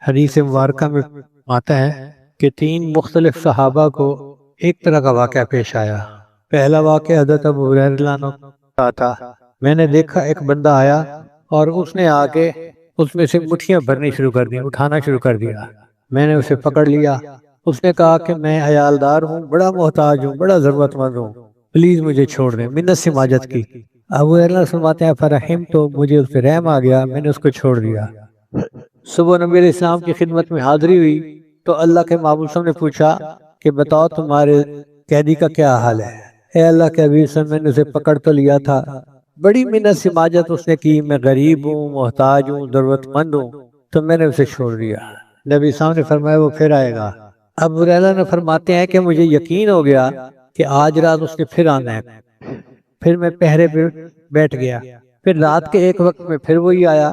حدیث مبارکہ میں آتا ہے کہ تین مختلف صحابہ کو ایک طرح کا واقعہ پیش آیا۔ پہلا واقعہ حضرت ابو ہریرہ رضی اللہ عنہ کا تھا۔ میں نے دیکھا ایک بندہ آیا اور اس نے آ کے اس میں سے مٹھیاں بھرنی شروع کر دی، اٹھانا شروع کر دیا۔ میں نے اسے پکڑ لیا۔ اس نے کہا کہ میں عیالدار ہوں، بڑا محتاج ہوں، بڑا ضرورت مند ہوں، پلیز مجھے چھوڑ دیں، منت سے ماجت کی۔ ابو ہریرہ فرماتے ہیں فرحم، تو مجھے اس پہ رحم آ گیا، میں نے اس کو چھوڑ دیا۔ صبح نبی علیہ السلام کی خدمت میں حاضری ہوئی تو اللہ کے محبوب صلی اللہ علیہ وسلم نے پوچھا کہ بتاؤ تمہارے قیدی کا کیا حال ہے؟ اے اللہ کے حبیب صلی اللہ علیہ وسلم، میں نے اسے پکڑ تو لیا تھا، بڑی منت سے ماجت اس نے کی، میں غریب ہوں، محتاج ہوں، ضرورت مند ہوں، تو میں نے اسے چھوڑ دیا۔ نبی صاحب نے فرمایا وہ پھر آئے گا۔ ابو ہریرہ نے فرماتے ہیں کہ مجھے یقین ہو گیا کہ آج رات اس نے پھر آنا ہے۔ پھر میں پہرے پہ بیٹھ گیا، پھر رات کے ایک وقت میں پھر وہی آیا،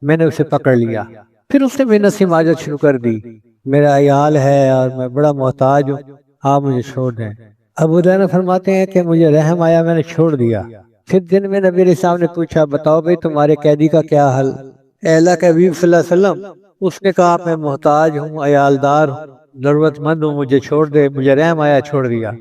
میں نے اسے پکڑ لیا۔ پھر اس نے منت سے ماجت شروع کر دی، میرا عیال ہے اور میں بڑا محتاج ہوں، آپ مجھے چھوڑ دیں۔ ابو ہریرہ فرماتے ہیں کہ مجھے رحم آیا، میں نے چھوڑ دیا۔ پھر دن میں نبی علیہ السلام نے پوچھا بتاؤ بھائی تمہارے قیدی کا کیا حل؟ اے اللہ کے حبیب صلی اللہ علیہ وسلم، اس نے کہا میں محتاج ہوں، عیالدار ہوں، ضرورت مند ہوں، مجھے چھوڑ دے، مجھے رحم آیا، چھوڑ دیا۔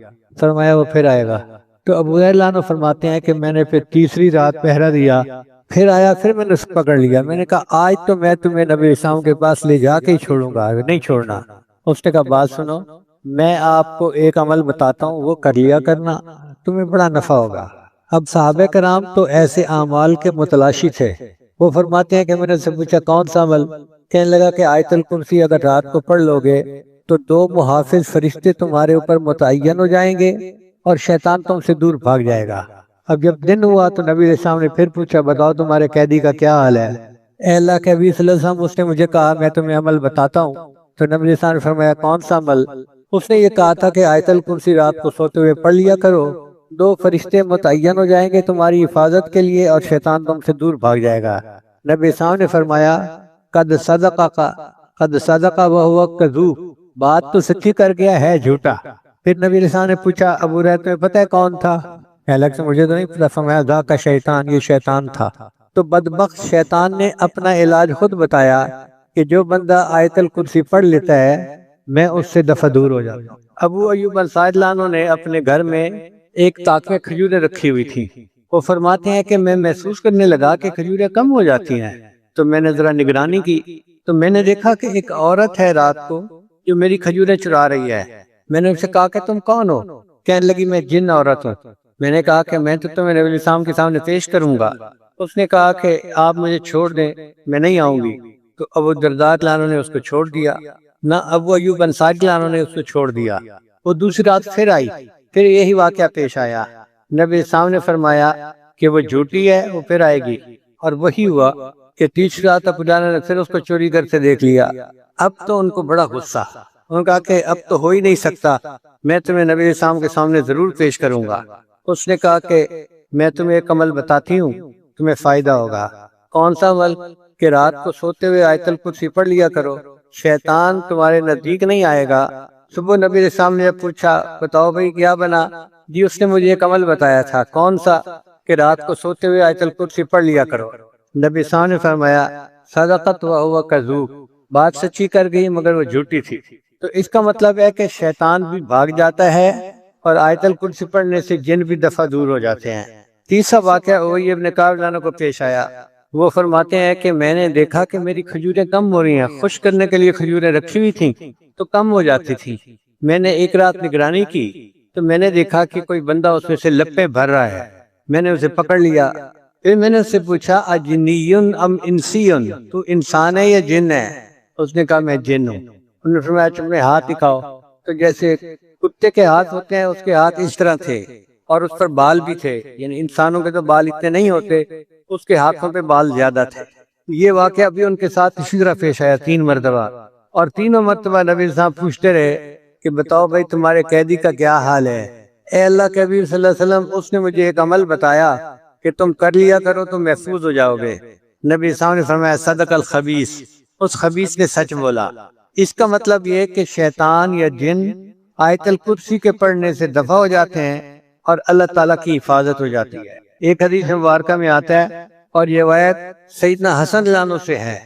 فرمایا وہ پھر آئے گا۔ تو ابو ہریرہ فرماتے ہیں کہ میں نے پھر تیسری رات پہرا دیا، پھر آیا، پھر میں نے اس کو پکڑ لیا۔ میں نے کہا آج تو میں تمہیں نبی علیہ السلام کے پاس لے جا کے ہی چھوڑوں گا، نہیں چھوڑنا۔ اس نے کہا بات سنو، میں آپ کو ایک عمل بتاتا ہوں، وہ کر لیا کرنا، تمہیں بڑا نفع ہوگا۔ اب صحابہ کرام تو ایسے اعمال کے متلاشی تھے۔ وہ فرماتے ہیں کہ میں نے سے پوچھا کون سا عمل؟ کہنے لگا کہ آیت الکرسی اگر رات کو پڑھ لو گے تو 2 محافظ فرشتے تمہارے اوپر متعین ہو جائیں گے اور شیطان تم سے دور بھاگ جائے گا۔ اب جب دن ہوا تو نبی علیہ السلام نے پھر پوچھا بتاؤ تمہارے قیدی کا کیا حال ہے؟ اے اللہ کے حبیب صلی اللہ علیہ وسلم، اس نے مجھے کہا میں تمہیں عمل بتاتا ہوں۔ تو نبی علیہ السلام نے فرمایا کون سا عمل؟ اس نے یہ کہا تھا کہ آیت الکرسی رات کو سوتے ہوئے پڑھ لیا کرو، 2 فرشتے متعین ہو جائیں گے تمہاری حفاظت کے لیے اور شیطان تم سے دور بھاگ جائے گا۔ نبی علیہ السلام نے فرمایا قد صدق وہو کذوب، بات تو سچی کر گیا ہے جھوٹا۔ پھر نبی علیہ السلام نے پوچھا ابو ہریرہ تمہیں پتہ ہے کون تھا؟ الگ سے مجھے تو نہیں پتا۔ فرمایا ذاک شیطان، یہ شیطان تھا۔ تو بدبخت شیطان نے اپنا علاج خود بتایا کہ جو بندہ آیت الکرسی پڑھ لیتا ہے میں اس سے دفع دور ہو جاتا ہوں۔ ابو ایوب انصاری رضی اللہ عنہ نے اپنے گھر میں ایک طاق میں کھجوریں رکھی ہوئی تھی۔ وہ فرماتے ہیں کہ میں محسوس کرنے لگا کہ کھجوریں کم ہو جاتی ہیں، تو میں نے ذرا نگرانی کی تو میں نے دیکھا کہ ایک عورت ہے رات کو جو میری کھجوریں چرا رہی ہے۔ میں نے اس سے کہا کہ تم کون ہو؟ کہنے لگی میں جن عورت ہوں۔ میں نے کہا کہ میں تو تمہیں نبی علیہ السلام کے سامنے پیش کروں گا۔ اس نے کہا کہ آپ مجھے چھوڑ دیں، میں نہیں آؤں گی۔ تو ابو الدرداء رضی اللہ عنہ نے اس کو چھوڑ دیا، نہ ابو ایوب انصاری رضی اللہ عنہ نے اس کو چھوڑ دیا۔ وہ دوسری رات پھر آئی، پھر یہی واقعہ پیش آیا۔ نبی علیہ السلام نے فرمایا کہ وہ جھوٹی ہے، وہ پھر آئے گی۔ اور وہی ہوا کہ تیسری رات ابو ہریرہ نے پھر اس کو چوری کرتے دیکھ لیا۔ اب تو ان کو بڑا غصہ، انہوں نے کہا کہ اب تو ہو ہی نہیں سکتا، میں تمہیں نبی علیہ السلام کے سامنے ضرور پیش کروں گا۔ اس نے کہا کہ میں تمہیں ایک عمل بتاتی ہوں، تمہیں فائدہ ہوگا۔ کون سا عمل؟ کہ رات کو سوتے ہوئے آیت الکرسی پڑھ لیا کرو، شیطان تمہارے نزدیک نہیں آئے گا۔ صبح نبی علیہ السلام نے پوچھا بتاؤ بھائی کیا بنا؟ جی اس نے مجھے ایک عمل بتایا تھا۔ کون سا؟ کہ رات کو سوتے ہوئے آیت الکرسی پڑھ لیا کرو۔ نبی علیہ السلام نے فرمایا صدقت وہو کذوب، بات سچی کر گئی مگر وہ جھوٹی تھی۔ تو اس کا مطلب ہے کہ شیطان بھی بھاگ جاتا ہے اور آیت الکرسی پڑھنے سے جن بھی دفعہ دور ہو جاتے ہیں۔ تیسرا واقعہ ابی بن کعب رضی اللہ عنہ کو پیش آیا۔ وہ فرماتے ہیں کہ میں نے دیکھا کہ میری کھجوریں کم ہو رہی ہیں، خشک کرنے کے لیے کھجوریں رکھی ہوئی تھیں تو کم ہو جاتی تھیں۔ میں نے ایک رات نگرانی کی تو میں نے دیکھا کہ کوئی بندہ اس میں سے لپے بھر رہا ہے۔ میں نے اسے پکڑ لیا، پھر میں نے اس سے پوچھا اجنیٌ ام انسیٌ، تو انسان ہے یا جن ہے؟ اس نے کہا میں جن ہوں۔ انہوں نے فرمایا تمہیں ہاتھ دکھاؤ۔ تو جیسے کتے کے ہاتھ ہوتے ہیں اس کے ہاتھ اس طرح تھے اور اس پر بال بھی تھے، یعنی انسانوں کے تو بال اتنے نہیں ہوتے، اس کے ہاتھوں پہ بال زیادہ تھے۔ یہ واقعہ بھی ان کے ساتھ اسی طرح پیش آیا 3 مرتبہ، اور تینوں مرتبہ نبی صاحب پوچھتے رہے کہ بتاؤ بھائی تمہارے قیدی کا کیا حال ہے؟ اے اللہ کے حبیب صلی اللہ علیہ وسلم، اس نے مجھے ایک عمل بتایا کہ تم کر لیا کرو تو محفوظ ہو جاؤ گے۔ نبی صاحب نے فرمایا صدق الخبیث، اس خبیث نے سچ بولا۔ اس کا مطلب یہ کہ شیطان یا جن آیت الکرسی کے پڑھنے سے دفع ہو جاتے ہیں اور اللہ تعالیٰ کی حفاظت ہو جاتی ہے۔ ایک حدیث مبارکہ میں آتا ہے اور یہ روایت سیدنا حسن رضی اللہ عنہ سے ہے،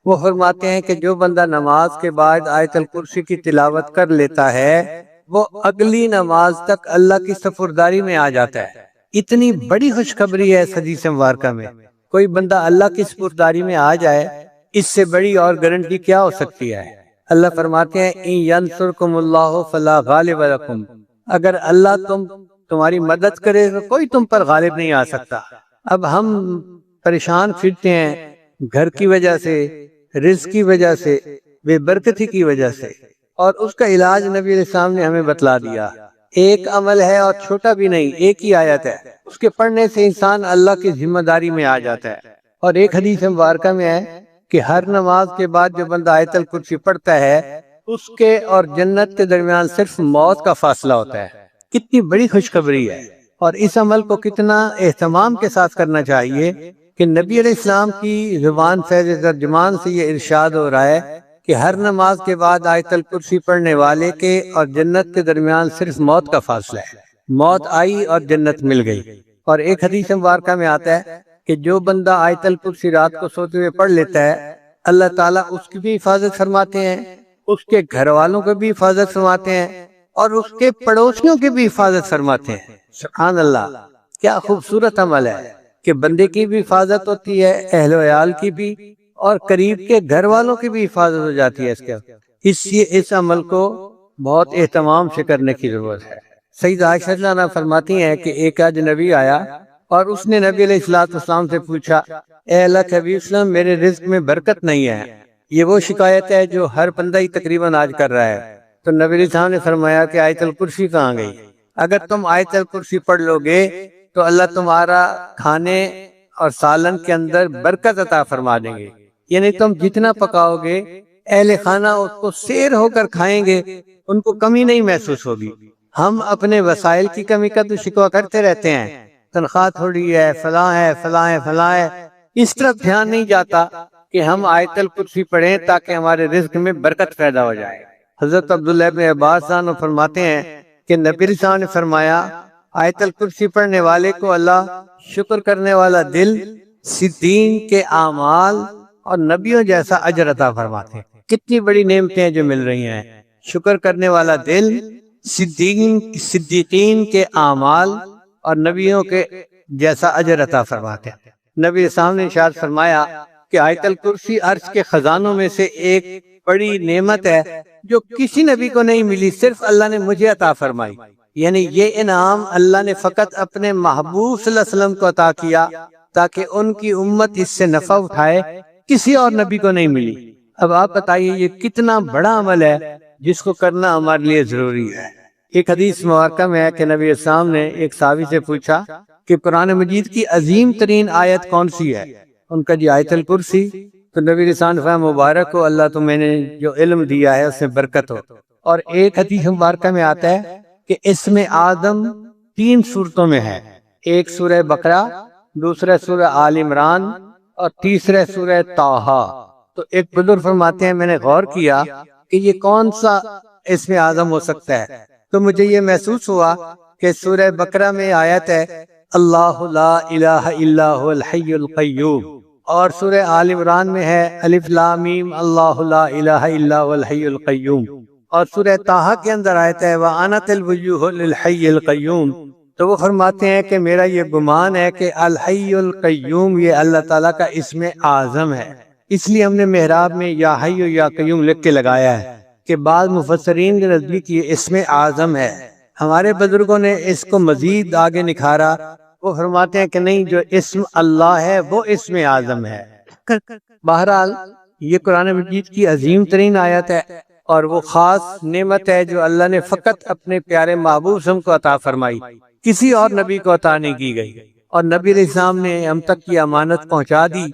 وہ فرماتے ہیں کہ جو بندہ نماز کے بعد آیت الکرسی کی تلاوت کر لیتا ہے وہ اگلی نماز تک اللہ کی سپرداری میں آ جاتا ہے۔ اتنی بڑی خوشخبری ہے اس حدیث مبارکہ میں، کوئی بندہ اللہ کی سپرداری میں آ جائے، اس سے بڑی اور گارنٹی کیا ہو سکتی ہے؟ اللہ فرماتے ہیں ان ینصرکم اللہ فلا غالب لکم، اگر اللہ تمہاری مدد کرے تو کوئی تم پر غالب نہیں آ سکتا۔ اب ہم پریشان پھرتے ہیں گھر کی وجہ سے، رزق کی وجہ سے، بے برکتی کی وجہ سے، اور اس کا علاج نبی علیہ السلام نے ہمیں بتلا دیا۔ ایک عمل ہے اور چھوٹا بھی نہیں، ایک ہی آیت ہے، اس کے پڑھنے سے انسان اللہ کی ذمہ داری میں آ جاتا ہے۔ اور ایک حدیث مبارکہ میں ہے کہ ہر نماز کے بعد جو بندہ آیت الکرسی پڑھتا ہے اس کے اور جنت کے درمیان صرف موت کا فاصلہ ہوتا ہے۔ کتنی بڑی خوشخبری ہے، اور اس عمل کو کتنا اہتمام کے ساتھ کرنا چاہیے کہ نبی علیہ السلام کی زبان فیض ترجمان سے یہ ارشاد ہو رہا ہے کہ ہر نماز کے بعد آیت الکرسی پڑھنے والے کے اور جنت کے درمیان صرف موت کا فاصلہ ہے۔ موت آئی اور جنت مل گئی۔ اور ایک حدیث مبارکہ میں آتا ہے کہ جو بندہ آیت الکرسی رات کو سوتے ہوئے پڑھ لیتا ہے اللہ تعالیٰ اس کی بھی حفاظت فرماتے ہیں، اس کے گھر والوں کی بھی حفاظت فرماتے ہیں، اور اس کے پڑوسیوں کی بھی حفاظت فرماتے ہیں۔ سبحان اللہ، کیا خوبصورت عمل ہے کہ بندے کی بھی حفاظت ہوتی ہے، اہل و عیال کی بھی، اور قریب کے گھر والوں کی بھی حفاظت ہو جاتی ہے۔ اس عمل کو بہت اہتمام سے کرنے کی ضرورت ہے۔ سیدہ عائشہ رضی اللہ عنہا فرماتی ہیں کہ ایک اجنبی آیا اور اس نے نبی علیہ السلام سے پوچھا، اے اللہ کے حبیب وسلم، میرے رزق میں برکت نہیں ہے، یہ وہ شکایت ہے جو ہر بندہ ہی تقریباً آج کر رہا ہے۔ تو نبی علیہ السلام نے فرمایا کہ آیت الکرسی کہاں گئی؟ اگر تم آیت الکرسی پڑھ لو گے تو اللہ تمہارا کھانے اور سالن کے اندر برکت عطا فرما دیں گے، یعنی تم جتنا پکاؤ گے اہل خانہ اس کو سیر ہو کر کھائیں گے، ان کو کمی نہیں محسوس ہوگی۔ ہم اپنے وسائل کی کمی کا تو شکوہ کرتے رہتے ہیں، تنخواہ تھوڑی ہے، فلاں ہے، فلاں ہے، فلاں ہے، اس طرف دھیان نہیں جاتا کہ ہم آیت الکرسی پڑھیں تاکہ ہمارے رزق میں برکت پیدا ہو جائے۔ حضرت عبداللہ بن عباس عنہ فرماتے ہیں کہ نبی علیہ السلام نے فرمایا آیت الکرسی پڑھنے والے کو اللہ شکر کرنے والا دل، صدیقین کے اعمال اور نبیوں جیسا اجر عطا فرماتے ہیں۔ کتنی بڑی نعمتیں ہیں جو مل رہی ہیں، شکر کرنے والا دل، صدیقین کے اعمال اور نبیوں کے جیسا اجر عطا فرماتے ہیں۔ نبی السلام نے ارشاد فرمایا کہ آیت الکرسی عرش کے خزانوں میں سے ایک بڑی نعمت ہے جو کسی نبی کو نہیں ملی، صرف اللہ نے مجھے عطا فرمائی۔ یعنی یہ انعام اللہ نے فقط اپنے محبوب صلی اللہ علیہ وسلم کو عطا کیا تاکہ ان کی امت اس سے نفع اٹھائے، کسی اور نبی کو نہیں ملی۔ اب آپ بتائیے یہ کتنا بڑا عمل ہے جس کو کرنا ہمارے لیے ضروری ہے۔ ایک حدیث مبارکہ میں ہے کہ نبی السلام نے ایک صحابی سے پوچھا کہ قرآن مجید کی عظیم ترین آیت کون سی ہے؟ ان کا جی آیت الکرسی۔ تو نبی السلام نے فرمایا مبارک ہو اللہ تمہیں نے جو علم دیا ہے اس میں برکت ہو۔ اور ایک حدیث مبارکہ میں آتا ہے کہ اسم اعظم 3 صورتوں میں ہے، ایک سورہ بقرہ، دوسرا سورہ آل عمران اور تیسرا سورہ طٰہٰ۔ تو ایک بزرگ فرماتے ہیں میں نے غور کیا کہ یہ کون سا اسم اعظم ہو سکتا ہے، تو مجھے یہ محسوس ہوا کہ سورہ بقرہ میں آیت ہے اللہ لا الہ الا هو الحی القیوم، اور سورہ آل عمران میں ہے الف لام میم اللہ لا الہ الا هو الحی القیوم، اور سورہ طٰہٰ کے اندر آیت ہے وَأَنَتِ الْوُجُوهُ لِلْحَيِّ الْقَيُّومِ۔ تو وہ فرماتے ہیں کہ میرا یہ گمان ہے کہ الحی القیوم یہ اللہ تعالیٰ کا اسم اعظم ہے، اس لیے ہم نے محراب میں یا حی یا قیوم لکھ کے لگایا ہے کہ بعض مفسرین کے نزدیک یہ اسم اعظم ہے۔ ہمارے بزرگوں نے اس کو مزید آگے نکھارا، وہ فرماتے ہیں کہ نہیں، جو اسم اللہ ہے وہ اسم اعظم ہے۔ بہرحال یہ قرآن مجید کی عظیم ترین آیت ہے اور وہ خاص نعمت ہے جو اللہ نے فقط اپنے پیارے محبوب صلی اللہ علیہ وسلم کو عطا فرمائی، کسی اور نبی کو عطا نہیں کی گئی، اور نبی علیہ السلام نے ہم تک کی امانت پہنچا دی۔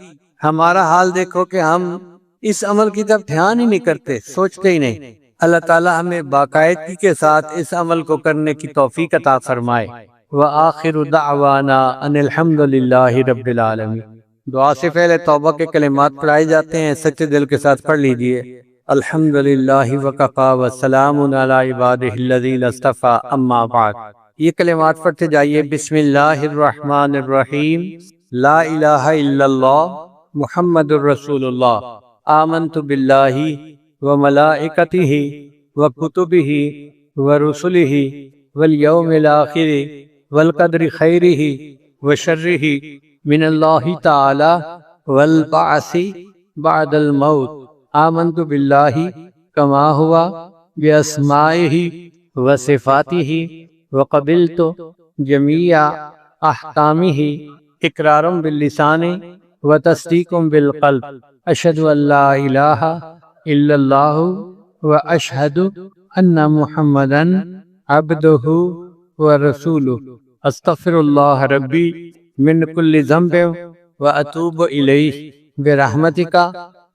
ہمارا حال دیکھو کہ ہم اس عمل کی طرف دھیان ہی نہیں کرتے، سوچتے ہی نہیں۔ اللہ تعالی ہمیں باقاعدگی کے ساتھ اس عمل کو کرنے کی توفیق عطا فرمائے۔ وآخر دعوانا ان الحمد للہ رب العالمین۔ دعا سے پہلے توبہ کے کلمات پڑھائے جاتے ہیں، سچے دل کے ساتھ پڑھ لیجئے۔ الحمد للہ وکفی وسلام علی عبادہ الذین اصطفی اما بعد۔ یہ کلمات پڑھتے جائیے۔ بسم اللہ الرحمن الرحیم، لا الہ الا اللہ محمد الرسول اللہ، آمنت باللہ وملائکتہ وکتبہ ورسلہ والیوم الآخر والقدر خیرہ وشرہ من اللہ تعالی والبعث بعد الموت آمنت باللہ کما ہوا باسمائہ وصفاتہ وقبلت جمیع احکامہ اقرار باللسان وتصدیق بالقلب اشہد ان لا الہ الا اللہ واشہد ان محمدا عبدہ ورسولہ استغفر اللہ ربی من کل ذنب واتوب الیہ برحمتک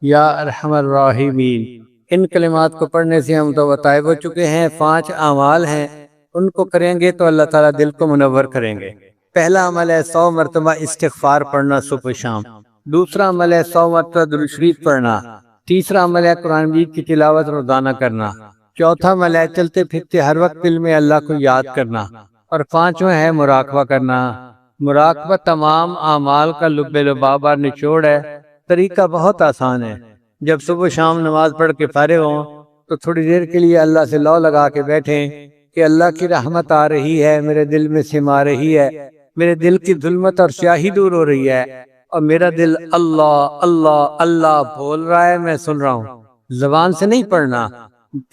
یا ارحم الراحمین۔ ان کلمات کو پڑھنے سے ہم تو طائب ہو چکے ہیں۔ 5 اعمال ہیں، ان کو کریں گے تو اللہ تعالیٰ دل کو منور کریں گے۔ پہلا عمل ہے 100 مرتبہ استغفار پڑھنا صبح و شام۔ دوسرا عمل ہے 100 مرتبہ درود شریف پڑھنا۔ تیسرا عمل ہے قرآن مجید کی تلاوت روزانہ کرنا۔ چوتھا عمل ہے چلتے پھرتے ہر وقت دل میں اللہ کو یاد کرنا۔ اور 5واں ہے مراقبہ کرنا۔ مراقبہ تمام اعمال کا لب لباب اور نچوڑ ہے۔ طریقہ بہت آسان ہے۔ جب صبح و شام نماز پڑھ کے فارغ ہوں تو تھوڑی دیر کے لیے اللہ سے لو لگا کے بیٹھیں کہ اللہ کی رحمت آ رہی ہے، میرے دل میں سما رہی ہے، میرے دل کی ظلمت اور سیاہی دور ہو رہی ہے، اور میرا دل اللہ اللہ اللہ بول رہا ہے، میں سن رہا ہوں۔ زبان سے نہیں پڑھنا،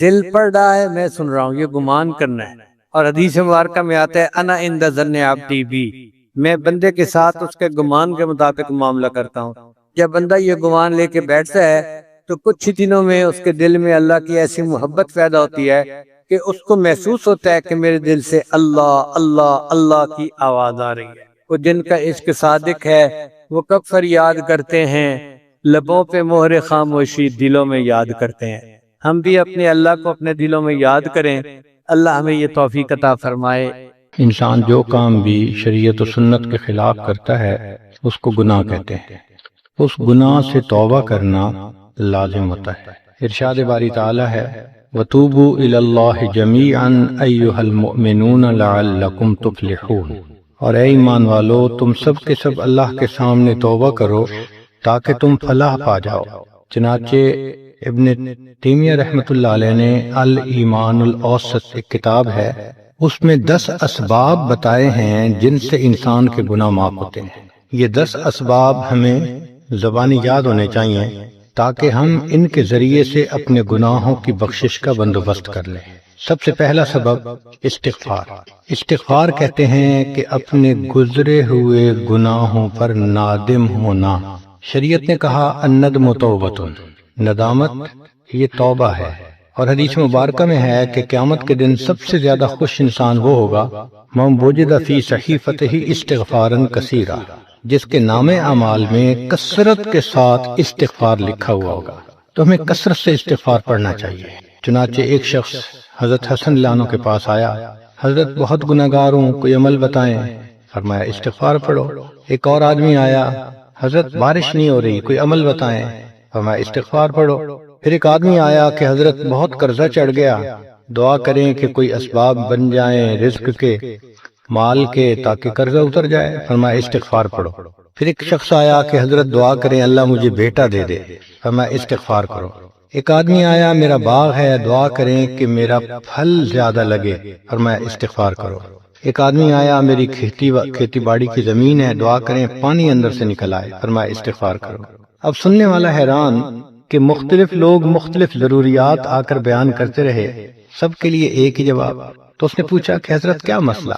دل پڑھ رہا ہے، میں سن رہا ہوں، یہ گمان کرنا ہے۔ اور حدیث مبارکہ میں آتا ہے انا عند ظن عبدی بی، میں بندے کے ساتھ اس کے گمان کے مطابق معاملہ کرتا ہوں۔ جب بندہ یہ گمان لے کے بیٹھتا ہے تو کچھ ہی دنوں میں اس کے دل میں اللہ کی ایسی محبت پیدا ہوتی ہے کہ اس کو محسوس ہوتا ہے کہ میرے دل سے اللہ اللہ اللہ کی آواز آ رہی ہے۔ وہ جن کا عشق صادق ہے وہ کب فریاد کرتے ہیں، لبوں پہ مہر خاموشی دلوں میں یاد کرتے ہیں۔ ہم بھی اپنے اللہ کو اپنے دلوں میں یاد کریں۔ اللہ ہمیں یہ توفیق عطا فرمائے۔ انسان جو کام بھی شریعت و سنت کے خلاف کرتا ہے اس کو گناہ کہتے ہیں۔ اس گناہ سے توبہ کرنا لازم ہوتا ہے۔ ارشاد باری تعالی ہے وَتُوبُوا إِلَى اللَّهِ جَمِيعًا أَيُّهَا الْمُؤْمِنُونَ لَعَلَّكُمْ تُفْلِحُونَ، اور اے ایمان والو تم سب کے سب اللہ کے سامنے توبہ کرو تاکہ تم فلاح پا جاؤ۔ چنانچہ ابن تیمیہ رحمۃ اللہ علیہ نے الایمان الاوسط ایک کتاب ہے، اس میں 10 اسباب بتائے ہیں جن سے انسان کے گناہ معاف ہوتے ہیں۔ یہ 10 اسباب ہمیں زبانی یاد ہونے چاہیے تاکہ ہم ان کے ذریعے سے اپنے گناہوں کی بخشش کا بندوبست کر لیں۔ سب سے پہلا سبب استغفار۔ استغفار کہتے ہیں کہ اپنے گزرے ہوئے گناہوں پر نادم ہونا۔ شریعت نے کہا الندم توبۃ، ندامت یہ توبہ ہے۔ اور حدیث مبارکہ میں ہے کہ قیامت کے دن سب سے زیادہ خوش انسان وہ ہوگا من وجد فی صحیفتہ استغفارا کثیرا، جس کے نام اعمال میں کثرت کے ساتھ استغفار لکھا ہوا ہوگا۔ تو ہمیں کثرت سے استغفار پڑھنا چاہیے۔ چنانچہ ایک شخص حضرت حسن اللہ عنہ کے پاس آیا، حضرت بہت گناہگار ہوں، کوئی عمل بتائیں۔ فرمایا استغفار پڑھو۔ ایک اور آدمی آیا، حضرت بارش نہیں ہو رہی، کوئی عمل بتائیں۔ فرمایا استغفار پڑھو۔ پھر ایک آدمی آیا کہ حضرت بہت قرضہ چڑھ گیا، دعا کریں کہ کوئی اسباب بن جائیں رزق کے، مال کے، تاکہ قرضہ اتر جائے۔ فرمایا استغفار پڑھو۔ پھر ایک شخص آیا کہ حضرت دعا کریں اللہ مجھے بیٹا دے دے۔ فرمایا استغفار کرو۔ ایک آدمی آیا میرا باغ ہے، دعا کریں کہ میرا پھل زیادہ لگے۔ فرمایا استغفار کرو۔ ایک آدمی آیا میری کھیتی باڑی کی زمین ہے، دعا کریں پانی اندر سے نکل آئے۔ فرمایا استغفار کرو۔ اب سننے والا حیران کہ مختلف لوگ مختلف ضروریات آ کر بیان کرتے رہے، سب کے لیے ایک ہی جواب۔ تو اس نے پوچھا کہ حضرت کیا مسئلہ؟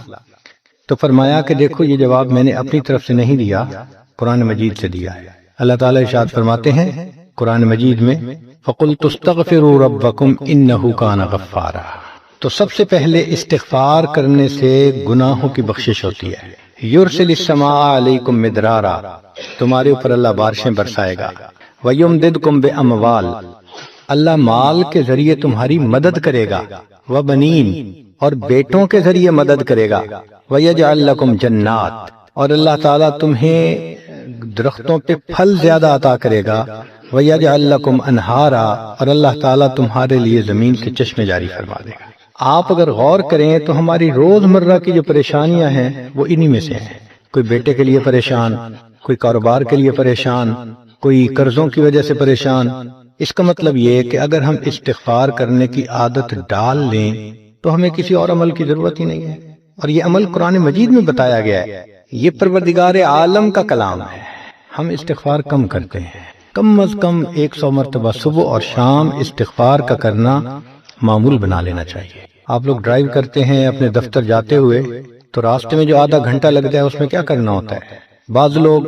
تو فرمایا کہ دیکھو یہ جواب میں نے اپنی طرف سے نہیں دیا، قرآن مجید سے دیا ہے۔ اللہ تعالیٰ ارشاد فرماتے ہیں قرآن مجید میں فَقُلْتُ اسْتَغْفِرُوا رَبَّكُمْ إِنَّهُ كَانَ غَفَّارًا۔ تو سب سے پہلے استغفار کرنے سے گناہوں کی بخشش ہوتی ہے۔ یرسل السماء علیکم مدرارا، تمہارے اوپر اللہ بارشیں برسائے گا۔ وَيُمْدِدْكُمْ بِأَمْوَالٍ، اللہ مال کے ذریعے تمہاری مدد کرے گا۔ وَبَنِينَ، اور بیٹوں کے ذریعے مدد کرے گا۔ وَيَجْعَلْ لَكُمْ جَنَّاتٍ، اور اللہ تعالیٰ تمہیں درختوں پہ پھل زیادہ عطا کرے گا۔ وَيَجْعَلْ لَكُمْ أَنْهَارًا، اور اللہ تعالیٰ تمہارے لیے زمین کے چشمے جاری فرما دے گا۔ آپ اگر غور کریں تو ہماری روزمرہ کی جو پریشانیاں ہیں وہ انہی میں سے ہیں۔ کوئی بیٹے کے لیے پریشان، کوئی کاروبار کے لیے پریشان، کوئی قرضوں کی وجہ سے پریشان، اس کا مطلب یہ ہے کہ اگر ہم استغفار کرنے کی عادت ڈال لیں تو ہمیں کسی اور عمل کی ضرورت ہی نہیں ہے، اور یہ عمل قرآن مجید میں بتایا گیا ہے، یہ پروردگار عالم کا کلام ہے۔ ہم استغفار کم کرتے ہیں، کم از کم 100 مرتبہ صبح اور شام استغفار کا کرنا معمول بنا لینا چاہیے۔ آپ لوگ ڈرائیو کرتے ہیں اپنے دفتر جاتے ہوئے تو راستے میں جو آدھا گھنٹہ لگتا ہے اس میں کیا کرنا ہوتا ہے؟ بعض لوگ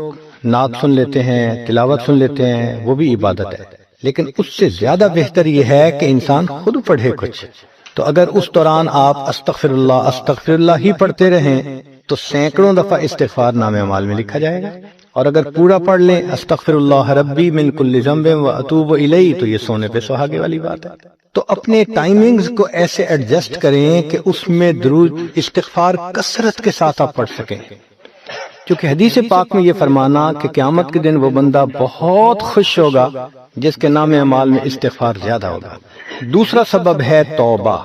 نعت سن لیتے ہیں، تلاوت سن لیتے ہیں، وہ بھی عبادت ہے، لیکن اس سے زیادہ بہتر یہ ہے کہ انسان خود پڑھے کچھ۔ تو اگر اس دوران آپ استغفر اللہ ہی پڑھتے رہیں تو سینکڑوں دفعہ استغفار نامہ اعمال میں لکھا جائے گا، اور اگر پورا پڑھ لیں استغفر اللہ ربی من کل ذنب واتوب الیہ تو یہ سونے پہ سہاگے والی بات ہے۔ تو اپنے ٹائمنگز کو ایسے ایڈجسٹ کریں کہ اس میں درود استغفار کثرت کے ساتھ آپ پڑھ سکیں، کیونکہ حدیث پاک میں یہ فرمانا کہ قیامت کے دن وہ بندہ بہت خوش ہوگا جس کے نام اعمال میں استغفار زیادہ ہوگا۔ دوسرا سبب ہے توبہ۔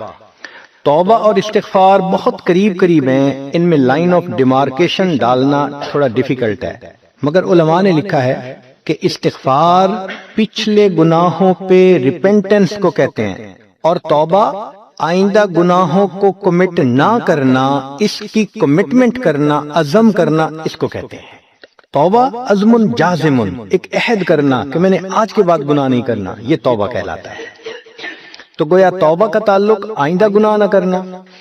توبہ اور استغفار بہت قریب قریب ہیں، ان میں لائن آف ڈیمارکیشن ڈالنا تھوڑا ڈیفیکلٹ ہے، مگر علماء نے لکھا ہے کہ استغفار پچھلے گناہوں پہ ریپینٹنس کو کہتے ہیں، اور توبہ آئندہ گناہوں کو کمٹ نہ کرنا، اس کی کمٹمنٹ کرنا، عزم کرنا، اس کو کہتے ہیں۔ توبہ عزم جازم، ایک عہد کرنا کہ میں نے آج کے بعد گناہ نہیں کرنا، یہ توبہ کہلاتا ہے۔ تو گویا توبہ کا تعلق آئندہ گناہ نہ کرنا،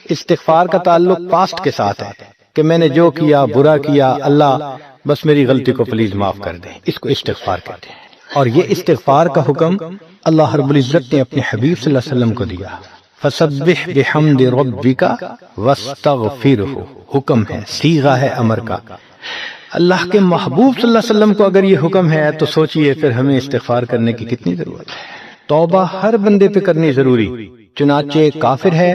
استغفار کا تعلق پاسٹ کے ساتھ ہے کہ میں نے جو کیا برا کیا، اللہ بس میری غلطی کو پلیز معاف کر دیں، اس کو استغفار کہتے ہیں۔ اور یہ استغفار کا حکم اللہ رب العزت نے اپنے حبیب صلی اللہ علیہ وسلم کو دیا، فسبح بحمد ربک واستغفرہ، حکم ہے، صیغہ ہے امر کا۔ اللہ کے محبوب صلی اللہ علیہ وسلم کو اگر یہ حکم ہے تو سوچئے پھر ہمیں استغفار کرنے کی کتنی ضرورت ہے۔ توبہ ہر بندے پہ کرنی ضروری، چنانچہ کافر ہے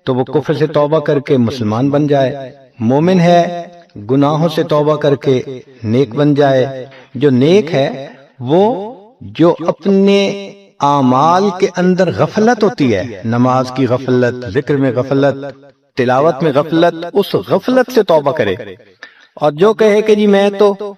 تو وہ کفر سے توبہ کر کے مسلمان بن جائے، مومن ہے گناہوں سے توبہ کر کے نیک بن جائے۔ جو نیک ہے وہ جو اپنے اعمال کے اندر غفلت ہوتی ہے، نماز کی غفلت، ذکر میں غفلت، تلاوت میں غفلت، اس غفلت سے توبہ کرے، اور جو کہے کہ جی میں تو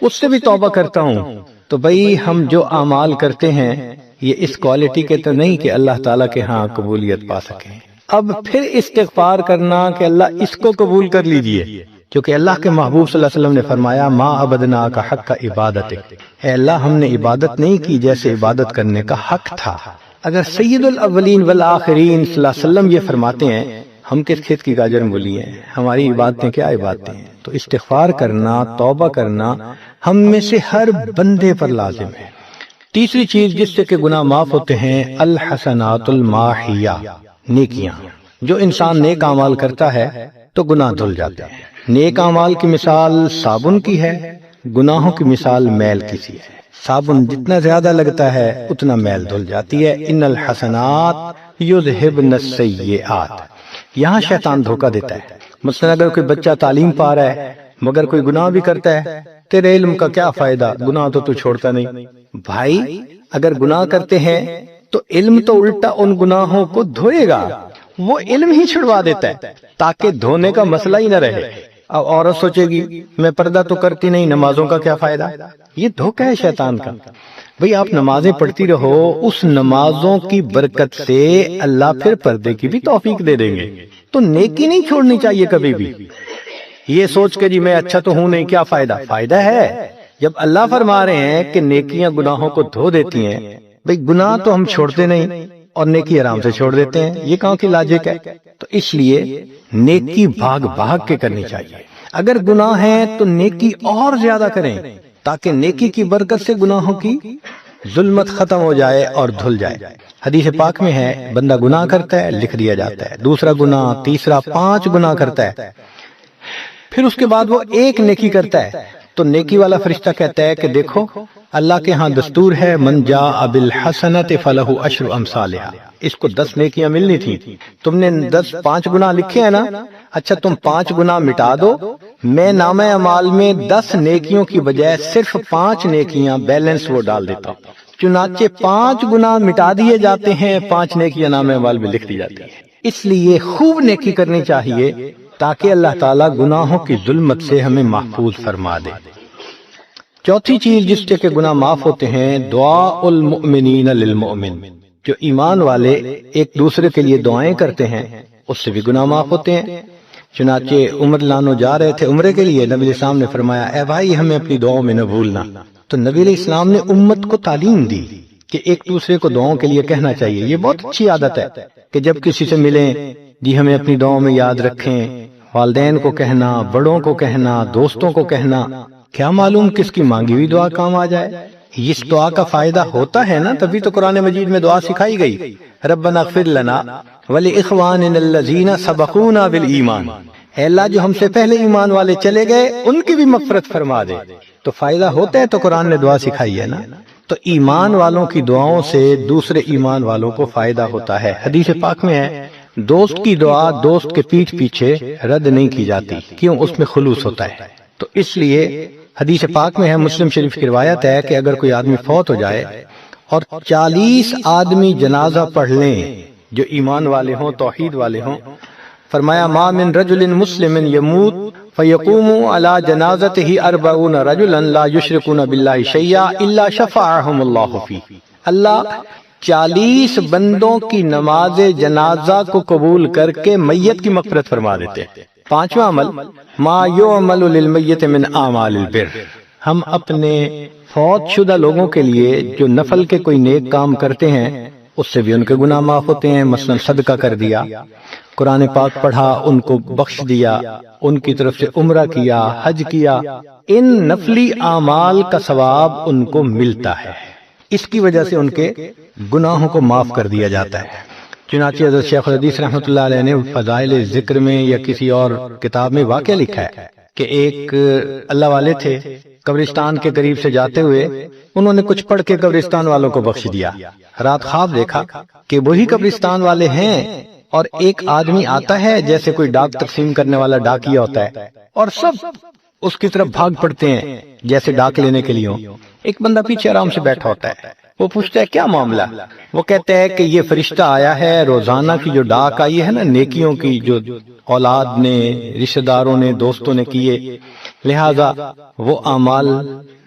اس سے بھی توبہ کرتا ہوں، تو بھئی ہم جو اعمال کرتے ہیں یہ اس کوالٹی کے تو نہیں کہ اللہ تعالیٰ کے ہاں قبولیت پا سکیں۔ اب پھر استغفار کرنا کہ اللہ اس کو قبول کر لیجئے، کیونکہ اللہ کے محبوب صلی اللہ علیہ وسلم نے فرمایا ما عبدنا کا حق کا عبادت، اے اللہ ہم نے عبادت نہیں کی جیسے عبادت کرنے کا حق تھا۔ اگر سید الاولین والآخرین صلی اللہ علیہ وسلم یہ فرماتے ہیں، ہم کس کھیت کی گاجر مولی ہیں، ہماری عبادتیں کیا عبادتیں ہیں؟ تو استغفار کرنا، توبہ کرنا ہم میں سے ہر بندے پر لازم ہے۔ تیسری چیز جس سے کہ گناہ معاف ہوتے ہیں، الحسنات الماحیہ، نیکیاں۔ جو انسان نیک اعمال کرتا ہے تو گناہ دھل جاتے ہیں۔ نیک اعمال کی مثال صابن کی ہے، گناہوں کی مثال میل کی سی ہے۔ صابن جتنا زیادہ لگتا ہے اتنا میل دھل جاتی ہے۔ ان الحسنات یذہبن السیئات، یہاں شیطان دھوکہ دیتا ہے۔ مثلا اگر کوئی بچہ تعلیم پا رہا ہے مگر کوئی گناہ بھی کرتا ہے، تیرے علم کا کیا فائدہ، گناہ تو چھوڑتا نہیں۔ بھائی اگر گناہ کرتے ہیں تو علم تو الٹا ان گناہوں کو دھوئے گا، وہ علم ہی چھڑوا دیتا ہے تاکہ دھونے کا مسئلہ ہی نہ رہے۔ اب عورت سوچے گی میں پردہ تو کرتی نہیں، نمازوں کا کیا فائدہ، یہ دھوکہ ہے شیطان کا۔ بھئی آپ نمازیں پڑھتی رہو، اس نمازوں کی برکت سے اللہ پھر پردے کی بھی توفیق دے دیں گے۔ تو نیکی نہیں چھوڑنی چاہیے کبھی بھی، یہ سوچ کے جی میں اچھا تو ہوں نہیں، کیا فائدہ؟ فائدہ ہے، جب اللہ فرما رہے ہیں کہ نیکیاں گناہوں کو دھو دیتی ہیں، بھئی گناہ تو ہم چھوڑتے نہیں اور نیکی آرام سے چھوڑ دیتے ہیں، یہ کہاں کی لاجک ہے؟ تو اس لیے نیکی بھاگ بھاگ کے کرنی چاہیے۔ اگر گناہ ہیں تو نیکی اور زیادہ کریں تاکہ نیکی کی برکت سے گناہوں کی ظلمت ختم ہو جائے اور دھل جائے۔ حدیث پاک میں ہے بندہ گناہ کرتا ہے لکھ دیا جاتا ہے، دوسرا گناہ، تیسرا، 5 گناہ کرتا ہے، پھر اس کے بعد وہ ایک نیکی کرتا ہے تو نیکی والا فرشتہ کہتا ہے کہ دیکھو اللہ کے ہاں دستور ہے من جاء بالحسنۃ فلہ عشر امثالھا، اس کو 10 نیکیاں ملنی تھی، تم نے 5 گناہ لکھے ہیں نا، اچھا تم 5 گناہ مٹا دو، میں نامہ اعمال میں 10 نیکیوں کی بجائے صرف 5 نیکیاں بیلنس وہ ڈال دیتا ہوں۔ چنانچہ 5 گناہ مٹا دیے جاتے ہیں، 5 نیکیاں نامہ اعمال میں لکھ دی جاتی ہیں۔ اس لیے خوب نیکی کرنی چاہیے تاکہ اللہ تعالیٰ گناہوں کی ظلمت سے ہمیں محفوظ فرما دے۔ چوتھی چیز جس سے کہ گناہ معاف ہوتے ہیں، دعا المؤمنین للمؤمن، جو ایمان والے ایک دوسرے کے لیے دعائیں کرتے ہیں اس سے بھی گناہ معاف ہوتے ہیں۔ چنانچہ عمر لانو جا رہے تھے عمرے کے لیے، نبی علیہ السلام نے فرمایا اے بھائی ہمیں اپنی دعاؤں میں نہ بھولنا، تو نبی علیہ السلام نے امت کو تعلیم دی کہ ایک دوسرے کو دعاؤں کے لیے کہنا چاہیے۔ یہ بہت اچھی عادت ہے کہ جب کسی سے ملیں جی ہمیں اپنی دعاؤں میں یاد رکھیں، والدین کو کہنا، بڑوں کو کہنا، دوستوں کو کہنا، کیا معلوم کس کی مانگی ہوئی دعا کام آ جائے۔ اس دعا کا فائدہ ہوتا ہے نا، تبھی تو قرآن مجید میں دعا سکھائی گئی، ربنا اغفر لنا ولإخواننا الذین سبقونا بالایمان، اے اللہ جو ہم سے پہلے ایمان والے چلے گئے ان کی بھی مغفرت فرما دے۔ تو فائدہ ہوتا ہے تو قرآن نے دعا سکھائی ہے نا۔ تو ایمان والوں کی دعاؤں سے دوسرے ایمان والوں کو فائدہ ہوتا ہے۔ حدیث پاک میں ہے دوست کی دعا دوست کے پیٹھ پیچھے رد نہیں کی جاتی، کیوں؟ اس میں خلوص ہوتا ہے۔ تو اس لیے حدیث پاک میں ہے، مسلم شریف کی روایت ہے کہ اگر کوئی آدمی فوت ہو جائے اور 40 آدمی جنازہ پڑھ لیں جو ایمان والے ہوں، توحید والے ہوں، فرمایا ما من رجل مسلم یموت فیقوم علی جنازتہ 40 رجلا لا یشرکون باللہ شیئا الا شفعهم اللہ فیہ، اللہ 40 بندوں کی نماز جنازہ کو قبول کر کے میت کی مغفرت فرما دیتے ہیں۔ پانچواں عمل ما یعمل للمیت من اعمال البر، ہم اپنے فوت شدہ لوگوں کے لیے جو نفل کے کوئی نیک کام کرتے ہیں اس سے بھی ان کے گناہ معاف ہوتے ہیں۔ مثلا صدقہ کر دیا، قرآن پاک پڑھا، ان کو بخش دیا، ان کی طرف سے عمرہ کیا، حج کیا، ان نفلی اعمال کا ثواب ان کو ملتا ہے، اس کی وجہ سے ان کے گناہوں کو معاف کر دیا جاتا ہے۔ چنانچہ حضرت شیخ الحدیث رحمۃ اللہ علیہ نے فضائل ذکر میں یا کسی اور کتاب میں واقعہ لکھا ہے کہ ایک اللہ والے تھے، قبرستان کے قریب سے جاتے ہوئے انہوں نے کچھ پڑھ کے قبرستان والوں کو بخش دیا۔ رات خواب دیکھا کہ وہی قبرستان والے ہیں اور ایک آدمی آتا ہے جیسے کوئی ڈاک تقسیم کرنے والا ڈاکیا ہوتا ہے، اور سب اس کی طرف بھاگ پڑتے ہیں جیسے ڈاک لینے کے لیے ہوں۔ ایک بندہ پیچھے آرام سے بیٹھا ہوتا ہے، وہ پوچھتا ہے کیا معاملہ؟ وہ کہتے ہیں کہ یہ فرشتہ آیا ہے، روزانہ کی جو ڈاک آئی ہے نا نیکیوں کی، جو اولاد نے، رشتہ داروں نے، دوستوں نے کیے، لہذا وہ اعمال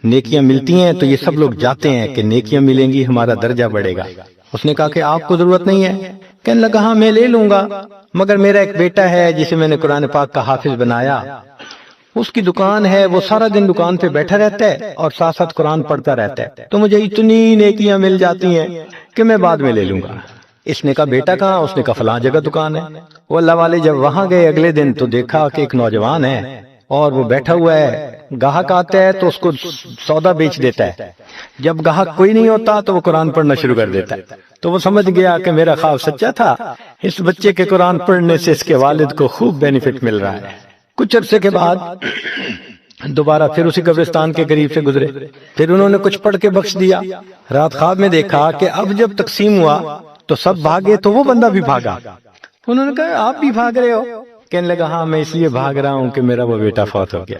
نیکیاں ملتی ہیں تو یہ سب لوگ جاتے ہیں کہ نیکیاں ملیں گی، ہمارا درجہ بڑھے گا۔ اس نے کہا کہ آپ کو ضرورت نہیں ہے؟ کہنے لگا ہاں میں لے لوں گا، مگر میرا ایک بیٹا ہے جسے میں نے قرآن پاک کا حافظ بنایا، اس کی دکان ہے، وہ سارا دن دکان پہ بیٹھا رہتا ہے اور ساتھ ساتھ قرآن پڑھتا رہتا ہے، تو مجھے اتنی نیکیاں مل جاتی ہیں کہ میں بعد میں لے لوں گا۔ اس نے کہا بیٹا کہاں؟ اس نے کہا فلاں جگہ دکان ہے۔ وہ اللہ والے جب وہاں گئے اگلے دن تو دیکھا کہ ایک نوجوان ہے اور وہ بیٹھا ہوا ہے، گاہک آتا ہے تو اس کو سودا بیچ دیتا ہے، جب گاہک کوئی نہیں ہوتا تو وہ قرآن پڑھنا شروع کر دیتا ہے۔ تو وہ سمجھ گیا کہ میرا خواب سچا تھا، اس بچے کے قرآن پڑھنے سے اس کے والد کو خوب بینیفٹ مل رہا ہے۔ کچھ عرصے کے بعد دوبارہ پھر اسی قبرستان کے قریب سے گزرے، پھر انہوں نے کچھ پڑھ کے بخش دیا۔ رات خواب میں دیکھا کہ اب جب تقسیم ہوا تو سب بھاگے تو وہ بندہ بھی بھاگا۔ انہوں نے کہا آپ بھی بھاگ رہے ہو؟ کہنے لگا ہاں میں اس لیے بھاگ رہا ہوں کہ میرا وہ بیٹا فوت ہو گیا،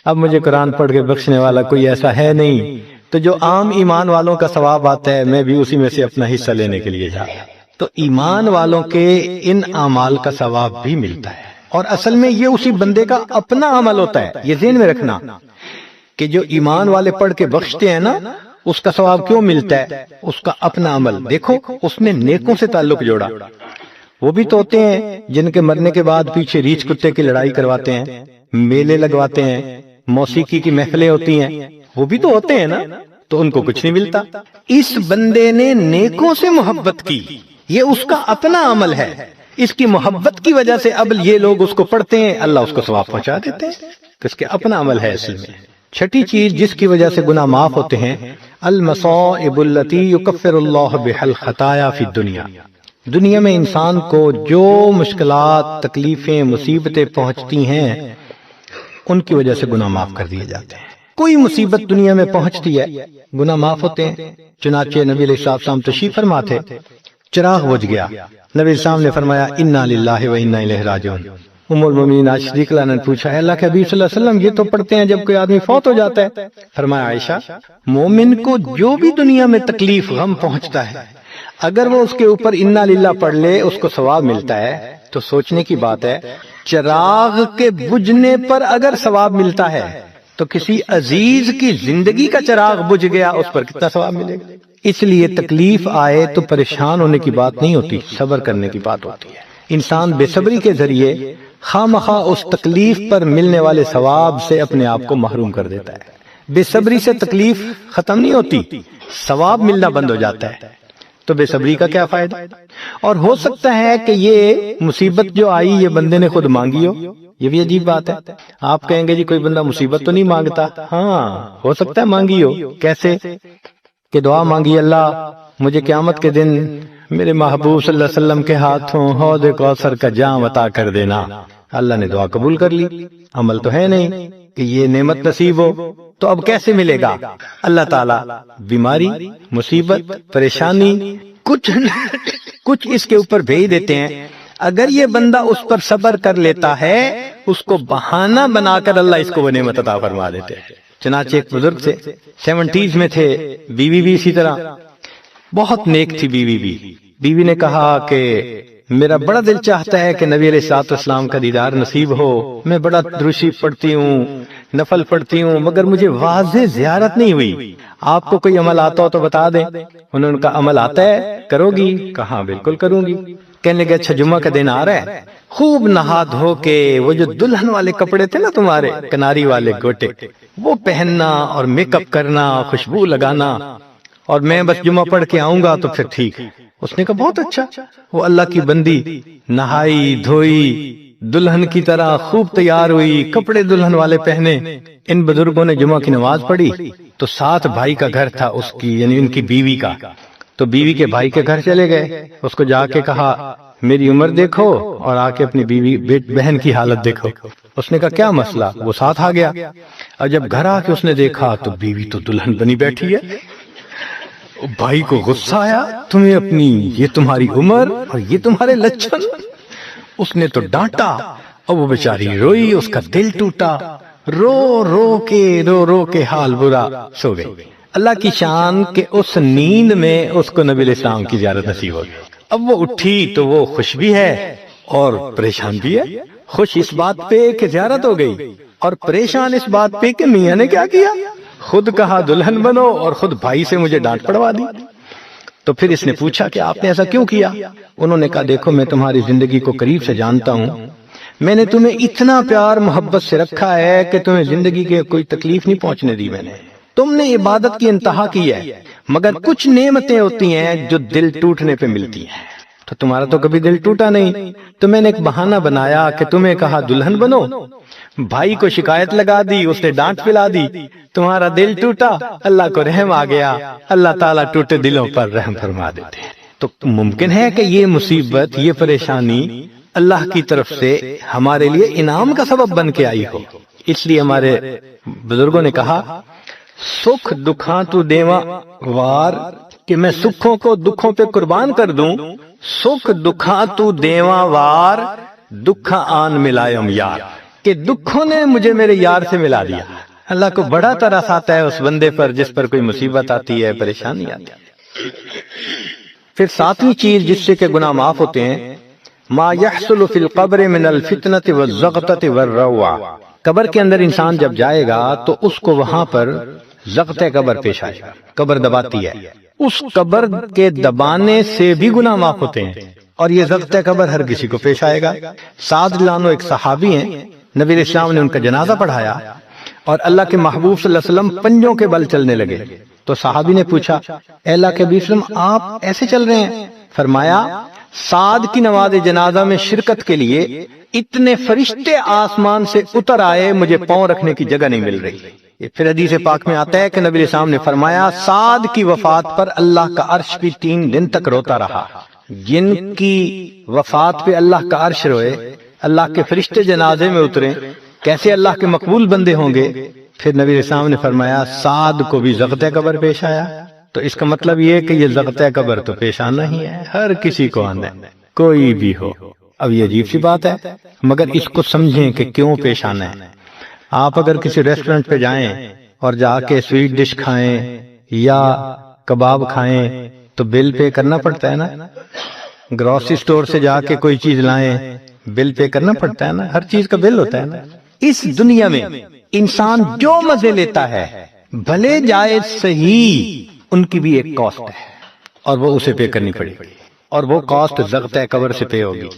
اب مجھے قرآن پڑھ کے بخشنے والا کوئی ایسا ہے نہیں، تو جو عام ایمان والوں کا ثواب آتا ہے میں بھی اسی میں سے اپنا حصہ لینے کے لیے جا رہا ہوں۔ تو ایمان والوں کے ان اعمال کا ثواب بھی ملتا ہے، اور اصل میں یہ اسی بندے کا اپنا عمل ہوتا ہے۔ یہ ذہن میں رکھنا کہ جو ایمان والے پڑھ کے بخشتے ہیں نا اس کا ثواب کیوں ملتا ہے؟ اس کا اپنا عمل۔ دیکھو اس نے نیکوں سے تعلق جوڑا، وہ بھی تو ہوتے ہیں جن کے مرنے کے بعد پیچھے ریچھ کتے کی لڑائی کرواتے ہیں، میلے لگواتے ہیں، موسیقی کی محفلیں ہوتی ہیں، وہ بھی تو ہوتے ہیں نا، تو ان کو کچھ نہیں ملتا۔ اس بندے نے نیکوں سے محبت کی، یہ اس کا اپنا عمل ہے، اس کی محبت کی وجہ سے اب یہ لوگ اس کو پڑھتے ہیں، اللہ اس کو ثواب پہنچا دیتے ہیں، تو اس کے اپنا عمل ہے اصل میں۔ چھٹی چیز جس کی وجہ سے گناہ معاف ہوتے ہیں، المصائب التي يكفر الله بها الخطايا في الدنيا، دنیا میں انسان کو جو مشکلات، تکلیفیں، مصیبتیں پہنچتی ہیں ان کی وجہ سے گناہ معاف کر دیے جاتے ہیں۔ کوئی مصیبت دنیا میں پہنچتی ہے گناہ معاف ہوتے ہیں۔ چنانچہ نبی علیہ السلام تشریف فرما تھے، چراغ بجھ گیا، نبی السلام نے فرمایا انا للہ و انا الیہ راجعون۔ ام المومنین عائشہ رضی اللہ عنہا نے پوچھا ہے اللہ کے حبیب صلی اللہ علیہ وسلم یہ تو پڑھتے ہیں جب کوئی آدمی فوت ہو جاتا ہے؟ فرمایا عائشہ مومن کو جو بھی دنیا میں تکلیف غم پہنچتا ہے اگر وہ اس کے اوپر انا للہ پڑھ لے اس کو ثواب ملتا ہے۔ تو سوچنے کی بات ہے چراغ کے بجھنے پر اگر ثواب ملتا ہے تو کسی عزیز کی زندگی کا چراغ بجھ گیا، اس پر کتنا ثواب ملے گا۔ اس لیے تکلیف آئے تو پریشان ہونے کی بات نہیں ہوتی، صبر کرنے کی بات ہوتی ہے۔ انسان بے صبری کے ذریعے خواہ اس تکلیف پر ملنے والے ثواب سے اپنے آپ کو محروم کر دیتا ہے۔ بے صبری سے تکلیف ختم نہیں ہوتی، ثواب ملنا بند ہو جاتا ہے، تو بے صبری کا کیا فائدہ؟ اور ہو سکتا ہے کہ یہ مصیبت جو آئی یہ بندے نے خود مانگی ہو، یہ بھی عجیب بات ہے۔ آپ کہیں گے جی کوئی بندہ مصیبت تو نہیں مانگتا، ہاں ہو سکتا ہے مانگی ہو۔ کیسے؟ کہ دعا مانگی، اللہ مجھے قیامت کے دن میرے محبوب صلی اللہ علیہ وسلم کے ہاتھوں حوض کوثر کا جام عطا کر دینا، اللہ نے دعا قبول کر لی۔ عمل تو ہے نہیں کہ یہ نعمت نصیب ہو، تو اب کیسے ملے گا؟ اللہ تعالیٰ بیماری، مصیبت، پریشانی کچھ اس کے اوپر بھیج دیتے ہیں۔ اگر یہ بندہ اس پر صبر کر لیتا ہے، اس کو بہانہ بنا کر اللہ اس کو وہ نعمت عطا فرما دیتے ہیں۔ چنانچہ ایک بزرگ سے 70s میں تھے، بیوی بھی اسی طرح بہت نیک تھی۔ بیوی نے کہا کہ میرا بڑا دل چاہتا ہے کہ نبی علیہ الصلوۃ والسلام کا دیدار نصیب ہو، میں بڑا دروشی پڑھتی ہوں، نفل پڑھتی ہوں، مگر مجھے واضح زیارت نہیں ہوئی۔ آپ کو کوئی عمل آتا ہو تو بتا دیں۔ انہوں نے کہا عمل آتا ہے، کرو گی؟ کہا بالکل کروں گی۔ کہنے لگے اچھا جمعہ کا دن آ رہا ہے، خوب نہا دھو کے وہ جو دلہن والے کپڑے تھے نا تمہارے، کناری والے گوٹے، وہ پہننا اور میک اپ کرنا، خوشبو لگانا، اور میں بس جمعہ پڑھ کے آؤں گا تو پھر ٹھیک۔ اس نے کہا بہت اچھا۔ وہ اللہ کی بندی نہائی دھوئی، دلہن کی طرح خوب تیار ہوئی، کپڑے دلہن والے پہنے۔ ان بزرگوں نے جمعہ کی نماز پڑھی تو ساتھ بھائی کا گھر تھا اس کی، یعنی ان کی بیوی کا، تو بیوی کے بھائی کے گھر چلے گئے۔ اس کو جا کے کہا میری عمر دیکھو اور آ کے اپنی بیوی بہن کی حالت دیکھو۔ اس نے کہا کیا مسئلہ؟ وہ ساتھ آ گیا، اور جب گھر آ کے اس نے دیکھا تو بیوی تو دلہن بنی بیٹھی ہے۔ بھائی کو غصہ آیا، تمہیں اپنی یہ تمہاری عمر اور یہ تمہارے لچھن۔ اس نے تو ڈانٹا اور وہ بیچاری روئی، اس کا دل ٹوٹا، رو رو کے حال برا، سو گئی۔ اللہ کی شان کہ اس نیند میں اس کو نبی علیہ السلام کی زیارت نصیب ہو گئی۔ اب وہ اٹھی تو وہ خوش بھی ہے اور پریشان بھی ہے۔ خوش اس بات پہ کہ زیارت ہو گئی، اور پریشان اس بات پہ کہ میاں نے کیا کیا، خود کہا دلہن بنو اور خود بھائی سے مجھے ڈانٹ پڑوا دی۔ تو پھر اس نے پوچھا کہ آپ نے ایسا کیوں کیا؟ انہوں نے کہا دیکھو میں تمہاری زندگی کو قریب سے جانتا ہوں، میں نے تمہیں اتنا پیار محبت سے رکھا ہے کہ تمہیں زندگی کے کوئی تکلیف نہیں پہنچنے دی میں نے۔ تم نے عبادت کی انتہا کی ہے، مگر کچھ نعمتیں ہوتی ہیں جو دل ٹوٹنے پہ ملتی ہیں، تو تمہارا تو کبھی دل ٹوٹا نہیں، تو میں نے ایک بہانہ بنایا کہ تمہیں کہا دلہن بنو، بھائی کو شکایت لگا دی، اس نے ڈانٹ پلا دی، تمہارا دل ٹوٹا، اللہ کو رحم آ گیا، اللہ تعالیٰ ٹوٹے دلوں پر رحم فرما دیتے ہیں۔ تو ممکن ہے کہ یہ مصیبت، یہ پریشانی اللہ کی طرف سے ہمارے لیے انعام کا سبب بن کے آئی ہو۔ اس لیے ہمارے بزرگوں نے کہا سکھ دکھاں تو دیواں وار، کہ میں سکھوں کو دکھوں پہ قربان کر دوں، سکھ دکھاں تو دیواں وار، دکھاں آن ملائم یار، کہ دکھوں نے مجھے میرے یار سے ملا دیا۔ اللہ کو بڑا ترس آتا ہے اس بندے پر جس پر کوئی مصیبت آتی ہے، پریشانی آتی ہے۔ پھر ساتویں چیز جس سے کہ گناہ معاف ہوتے ہیں، ما یحصل فی القبر من الفتنة والزغطة والروع، قبر کے اندر انسان جب جائے گا تو اس کو وہاں پر زغط قبر پیش آئے گا، قبر دباتی ہے، اس قبر کے دبانے سے بھی گناہ معاف ہوتے ہیں، اور یہ زغط قبر ہر کسی کو پیش آئے گا۔ سعد رضی اللہ عنہ ایک صحابی ہیں، نبی علیہ السلام نے ان کا جنازہ پڑھایا اور اللہ کے محبوب صلی اللہ علیہ وسلم پنجوں کے بل چلنے لگے، تو صحابی نے پوچھا اے اللہ کے حبیب صلی اللہ علیہ وسلم آپ ایسے چل رہے ہیں؟ فرمایا سعد کی نماز جنازہ میں شرکت کے لیے اتنے فرشتے آسمان سے اتر آئے، مجھے پاؤں رکھنے کی جگہ نہیں مل رہی۔ پھر حدیث پاک میں آتا ہے کہ نبی علیہ السلام نے فرمایا سعد کی وفات پر اللہ کا عرش بھی 3 دن تک روتا رہا۔ جن کی وفات پہ اللہ کا عرش روئے، اللہ کے فرشتے جنازے میں اتریں، کیسے اللہ کے مقبول بندے ہوں گے؟ پھر نبی علیہ السلام نے فرمایا سعد کو بھی زغط قبر پیش آیا۔ تو اس کا مطلب یہ کہ یہ زغط قبر تو پیش آنا ہی ہے، ہر کسی کو آنا ہے، کوئی بھی ہو۔ اب یہ عجیب سی بات ہے، مگر اس کو سمجھیں کہ کیوں پیش آنا ہے۔ آپ اگر کسی ریسٹورنٹ پہ جائیں اور جا کے سویٹ ڈش کھائیں یا کباب کھائیں تو بل پے کرنا پڑتا ہے نا، گروسری سٹور سے جا کے کوئی چیز لائیں بل پے کرنا پڑتا ہے نا، ہر چیز کا بل ہوتا ہے نا۔ اس دنیا میں انسان جو مزے لیتا ہے بھلے جائز صحیح، ان کی بھی ایک کاسٹ ہے اور وہ اسے پے کرنی پڑے گی، اور وہ کاسٹ ضغطۂ قبر سے پے ہوگی۔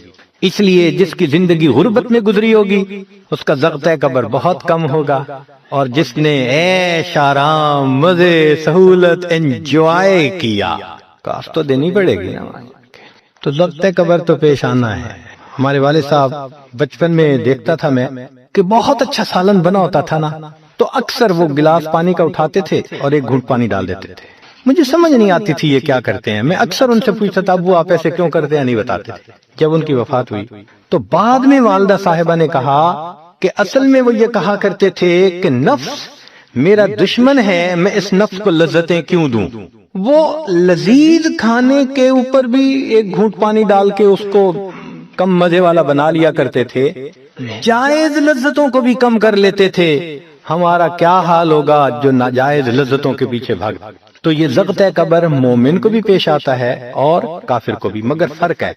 اس لیے جس کی زندگی غربت میں گزری ہوگی اس کا ضغطۂ قبر بہت کم ہوگا، اور جس نے عیش آرام مزے سہولت انجوائے کیا کاسٹ تو دینی پڑے گی نا۔ تو ضغطۂ قبر تو پیش آنا ہے۔ ہمارے والد صاحب بچپن میں دیکھتا تھا میں کہ بہت اچھا سالن بنا ہوتا تھا نا، تو اکثر وہ گلاس پانی کا اٹھاتے تھے اور ایک گھونٹ پانی ڈال دیتے تھے۔ مجھے سمجھ نہیں آتی تھی یہ کیا کرتے ہیں، میں اکثر ان سے پوچھتا تھا ابو آپ ایسے کیوں کرتے ہیں، نہیں بتاتے تھے۔ جب ان کی وفات ہوئی تو بعد میں والدہ صاحبہ نے کہا کہ اصل میں وہ یہ کہا کرتے تھے کہ نفس میرا دشمن ہے، میں اس نفس کو لذتیں کیوں دوں۔ وہ لذیذ کھانے کے اوپر بھی ایک گھونٹ پانی ڈال کے اس کو کم مزے والا بنا لیا کرتے تھے، جائز لذتوں کو بھی کم کر لیتے تھے۔ ہمارا کیا حال ہوگا جو ناجائز لذتوں کے پیچھے بھاگ۔ تو یہ ضغطۂ قبر مومن کو بھی پیش آتا ہے اور کافر کو بھی، مگر فرق ہے،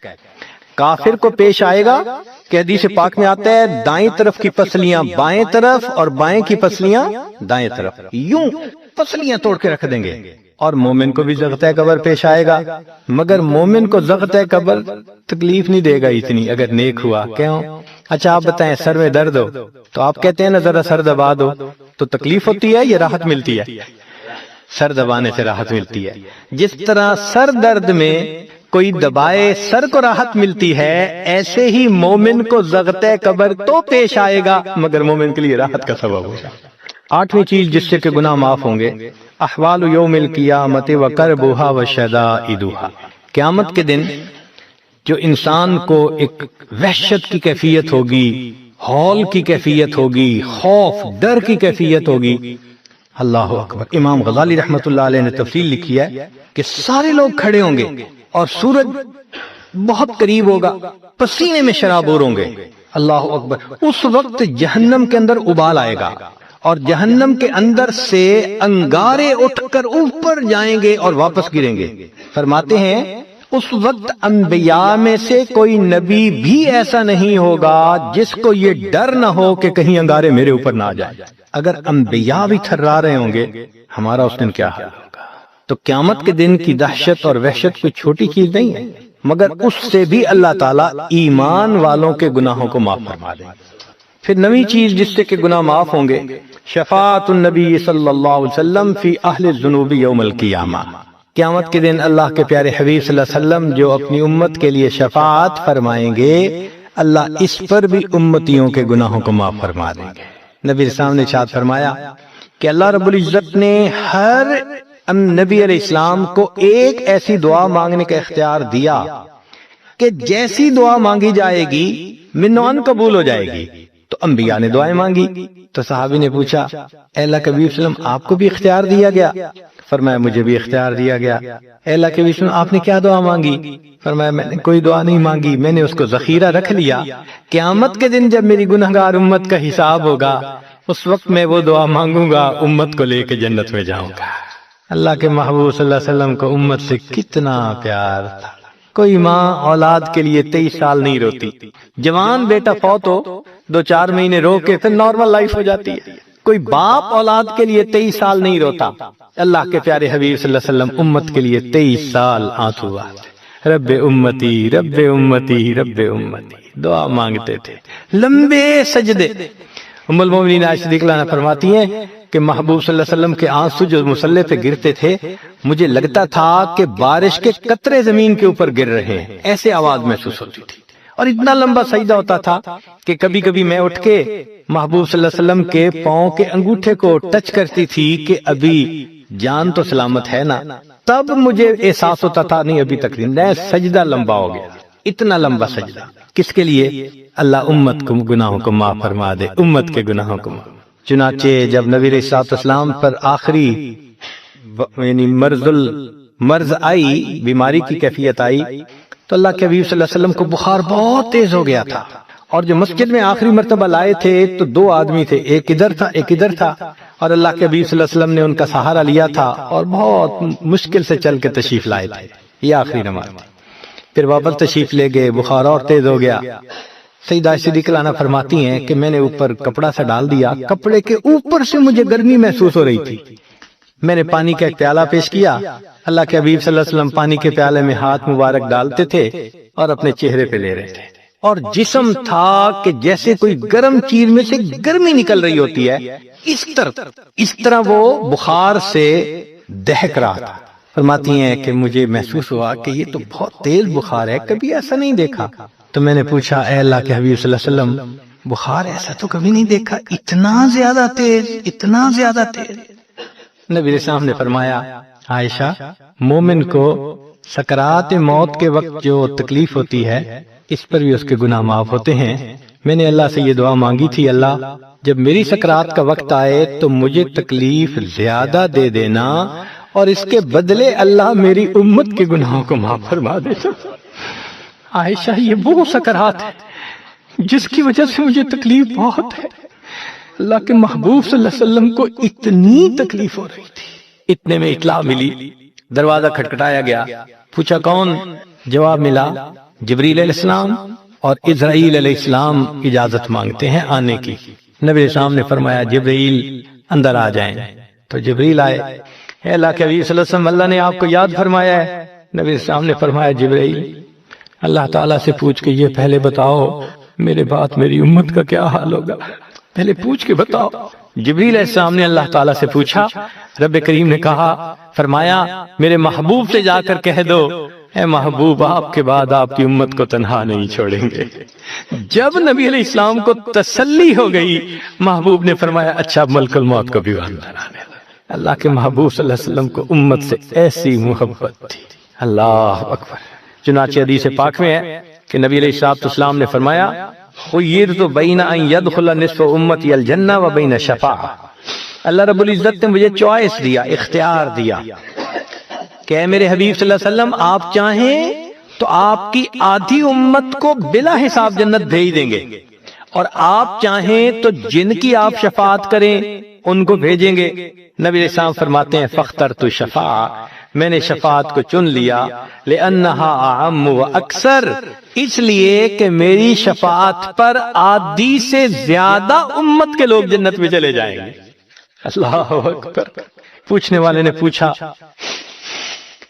کافر کو پیش آئے گا کہ حدیث پاک میں آتا ہے دائیں طرف کی پسلیاں بائیں طرف اور بائیں کی پسلیاں دائیں طرف، یوں پسلیاں توڑ کے رکھ دیں گے۔ اور مومن کو بھی ضغطۂ قبر پیش آئے گا، مگر مومن کو ضغطۂ قبر تکلیف نہیں دے گا اتنی اگر نیک ہوا۔ کیوں؟ اچھا آپ بتائیں سر میں درد ہو تو آپ کہتے ہیں نا ذرا سر دبا دو، تو تکلیف ہوتی ہے یا راحت ملتی ہے؟ سر دبانے سے راحت ملتی ہے۔ جس طرح سر درد میں کوئی دبائے سر کو راحت ملتی ہے، ایسے ہی مومن کو ضغطۂ قبر تو پیش آئے گا مگر مومن کے لیے راحت کا سبب ہوگا۔ آٹھویں چیز جس سے کہ گناہ معاف ہوں گے، احوال یوم القیامت و کربھا و شدائدھا۔ قیامت کے دن جو انسان کو ایک وحشت کی کیفیت ہوگی، ہول کی کیفیت ہوگی، خوف ڈر کی کیفیت ہوگی۔ اللہ اکبر۔ امام غزالی رحمت اللہ علیہ نے تفصیل لکھی ہے کہ سارے لوگ کھڑے ہوں گے اور سورج بہت قریب ہوگا، پسینے میں شرابور ہوں گے۔ اللہ اکبر۔ اس وقت جہنم کے اندر ابال آئے گا اور جہنم کے اندر سے انگارے اٹھ کر اوپر جائیں گے اور واپس گریں گے۔ فرماتے ہیں اس وقت انبیاء میں سے کوئی نبی بھی ایسا نہیں ہوگا جس کو یہ ڈر نہ ہو کہ کہیں انگارے میرے اوپر نہ آ جائیں۔ اگر انبیاء بھی تھرا رہے ہوں گے، ہمارا اس دن کیا حال ہوگا؟ تو قیامت کے دن کی دہشت اور وحشت کوئی چھوٹی چیز نہیں ہے، مگر اس سے بھی اللہ تعالیٰ ایمان والوں کے گناہوں کو معاف فرما دیں۔ پھر نویں چیز جس سے کہ گناہ معاف ہوں گے، شفاعت النبی صلی اللہ علیہ وسلم فی اہل الذنوب یوم القیامہ۔ قیامت کے دن اللہ کے پیارے حبیب صلی اللہ علیہ وسلم جو اپنی امت کے لیے شفاعت فرمائیں گے، اللہ اس پر بھی امتیوں کے گناہوں کو معاف فرما دیں گے۔ نبی اسلام نے ارشاد فرمایا کہ اللہ رب العزت نے ہر نبی علیہ السلام کو ایک ایسی دعا مانگنے کا اختیار دیا کہ جیسی دعا مانگی جائے گی منوان قبول ہو جائے گی۔ تو انبیاء نے دعائیں مانگی تو صحابی نے پوچھا اے اللہ کے نبی وسلم آپ کو بھی اختیار دیا گیا؟ فرمایا مجھے بھی اختیار دیا گیا۔ اے اللہ کے نبی وسلم آپ نے کیا دعا مانگی؟ فرمایا میں نے کوئی دعا نہیں مانگی، میں نے اس کو ذخیرہ رکھ لیا، قیامت کے دن جب میری گنہگار امت کا حساب ہوگا اس وقت میں وہ دعا مانگوں گا، امت کو لے کے جنت میں جاؤں گا۔ اللہ کے محبوب صلی اللہ علیہ وسلم کو امت سے کتنا پیار تھا۔ کوئی ماں اولاد کے لیے 23 سال نہیں روتی، جوان بیٹا فوت ہو 2-4 مہینے رو کے پھر نارمل لائف ہو جاتی ہے۔ کوئی باپ اولاد کے لیے 23 سال نہیں روتا۔ اللہ کے پیارے حبیب صلی اللہ علیہ وسلم امت کے لیے 23 سال آنسو بہاتے، رب امتی رب امتی رب امتی دعا مانگتے تھے، لمبے سجدے۔ ام المومنین عائشہ صدیقہ عنہا فرماتی ہیں کہ محبوب صلی اللہ علیہ وسلم کے آنسو جو مصلی پہ گرتے تھے مجھے لگتا تھا کہ بارش کے قطرے زمین کے اوپر گر رہے ہیں، ایسے آواز محسوس ہوتی تھی۔ اور اتنا لمبا سجدہ ہوتا تھا کہ کبھی کبھی میں اٹھ کے محبوب صلی اللہ علیہ وسلم کے پاؤں کے انگوٹھے کو ٹچ کرتی تھی کہ ابھی جان تو سلامت ہے نا، تب مجھے احساس ہوتا تھا نہیں ابھی تک نہیں، سجدہ لمبا ہو گیا۔ اتنا لمبا سجدہ کس کے لیے؟ اللہ امت کو گناہوں کو معاف فرما دے، امت کے گناہوں کو معاف۔ چنانچہ جب نبی علیہ الصلوۃ والسلام پر آخری یعنی مرض آئی، بیماری کی کیفیت آئی، تو اللہ کے حبیب صلی اللہ علیہ وسلم کو بخار بہت تیز ہو گیا تھا، اور جو مسجد میں آخری مرتبہ لائے تھے تو 2 آدمی تھے، ایک ادھر تھا ایک ادھر تھا، اور اللہ کے حبیب صلی اللہ علیہ وسلم نے ان کا سہارا لیا تھا اور بہت مشکل سے چل کے تشریف لائے تھے۔ یہ آخری نماز تھی، پھر واپس تشریف لے گئے، بخار اور تیز ہو گیا۔ سیدہ صدیقہ عنہا فرماتی ہیں کہ میں نے اوپر کپڑا سا ڈال دیا، کپڑے کے اوپر سے مجھے گرمی محسوس ہو رہی تھی، میں نے پانی کا ایک پیالہ پیش کیا، اللہ کے حبیب صلی اللہ علیہ وسلم پانی کے پیالے میں ہاتھ مبارک ڈالتے تھے اور اپنے چہرے پہ لے رہے تھے، اور جسم تھا کہ جیسے کوئی گرم چیز میں سے گرمی نکل رہی ہوتی ہے، اس طرح وہ بخار سے دہک رہا تھا۔ فرماتی ہیں کہ مجھے محسوس ہوا کہ یہ تو بہت تیز بخار ہے، کبھی ایسا نہیں دیکھا۔ تو میں نے پوچھا اے اللہ کے حبیب صلی اللہ علیہ وسلم، بخار ایسا تو کبھی نہیں دیکھا، اتنا زیادہ تیز، اتنا زیادہ تیز؟ نبی علیہ السلام نے فرمایا عائشہ، مومن کو سکرات موت کے وقت جو تکلیف ہوتی ہے اس پر بھی اس کے گناہ معاف ہوتے ہیں۔ میں نے اللہ سے یہ دعا مانگی تھی، اللہ جب میری سکرات کا وقت آئے تو مجھے تکلیف زیادہ دے دینا، اور اس کے بدلے اللہ میری امت کے گناہوں کو معاف فرما دینا۔ عائشہ، یہ وہ سکرات ہے جس کی وجہ سے مجھے تکلیف بہت ہے۔ اللہ کے محبوب صلی اللہ علیہ وسلم کو اتنی تکلیف ہو رہی تھی۔ اتنے میں اطلاع ملی، دروازہ کھٹکھٹایا گیا، پوچھا کون؟ جواب ملا جبریل علیہ السلام اور اسرائیل علیہ السلام اجازت مانگتے ہیں آنے کی۔ نبی علیہ السلام نے فرمایا جبریل اندر آ جائیں، تو جبریل آئے۔ اے اللہ کے حبیب صلی اللہ علیہ وسلم، اللہ نے آپ کو یاد فرمایا ہے۔ نبی علیہ السلام نے فرمایا جبریل، اللہ تعالیٰ سے پوچھ کے یہ پہلے بتاؤ میرے بعد میری امت کا کیا حال ہوگا، پہلے پوچھ کے بتاؤ۔ جبریل علیہ السلام نے اللہ تعالیٰ سے پوچھا، رب کریم نے کہا، فرمایا میرے محبوب سے جا کر کہہ دو اے محبوب آپ کے بعد آپ کی امت کو تنہا نہیں چھوڑیں گے۔ جب نبی علیہ السلام کو تسلی ہو گئی، محبوب نے فرمایا اچھا ملک الموت کو بھی اندر آنے دو۔ اللہ کے محبوب صلی اللہ علیہ وسلم کو امت سے ایسی محبت تھی، اللہ اکبر۔ چنانچہ حدیث پاک میں ہے کہ نبی علیہ السلام نے فرمایا خیرت بین ان یدخل نصف امتی الجنہ و بین شفاعہ، اللہ رب العزت نے مجھے چوائس دیا، اختیار دیا کہ اے میرے حبیب صلی اللہ علیہ وسلم آپ چاہیں تو آپ کی آدھی امت کو بلا حساب جنت بھیج دیں گے، اور آپ چاہیں تو جن کی آپ شفاعت کریں ان کو بھیجیں گے۔ نبی علیہ السلام فرماتے ہیں فاخترت الشفاعہ، میں نے شفاعت کو چن لیا، لأنہا اعم و اکثر، اس لیے کہ میری شفاعت پر آدھی سے زیادہ امت کے لوگ جنت میں چلے جائیں گے۔ اللہ اکبر۔ پوچھنے والے نے پوچھا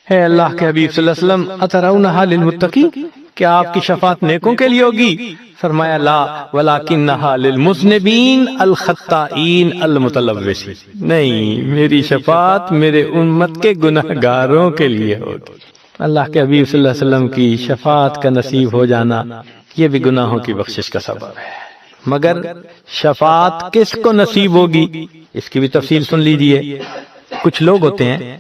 اے اللہ کے حبیب صلی اللہ علیہ وسلم اترونہا للمتقین، کیا آپ کی شفاعت نیکوں کے لیے ہوگی؟ فرمایا لا ولکنہا للمذنبین الخطائین المتلوثین، نہیں میری شفاعت میرے امت کے گناہگاروں کے لیے ہوگی۔ اللہ کے حبیب صلی اللہ علیہ وسلم کی شفاعت کا نصیب ہو جانا یہ بھی گناہوں کی بخشش کا سبب ہے، مگر شفاعت کس کو نصیب ہوگی اس کی بھی تفصیل سن لیجئے۔ کچھ لوگ ہوتے ہیں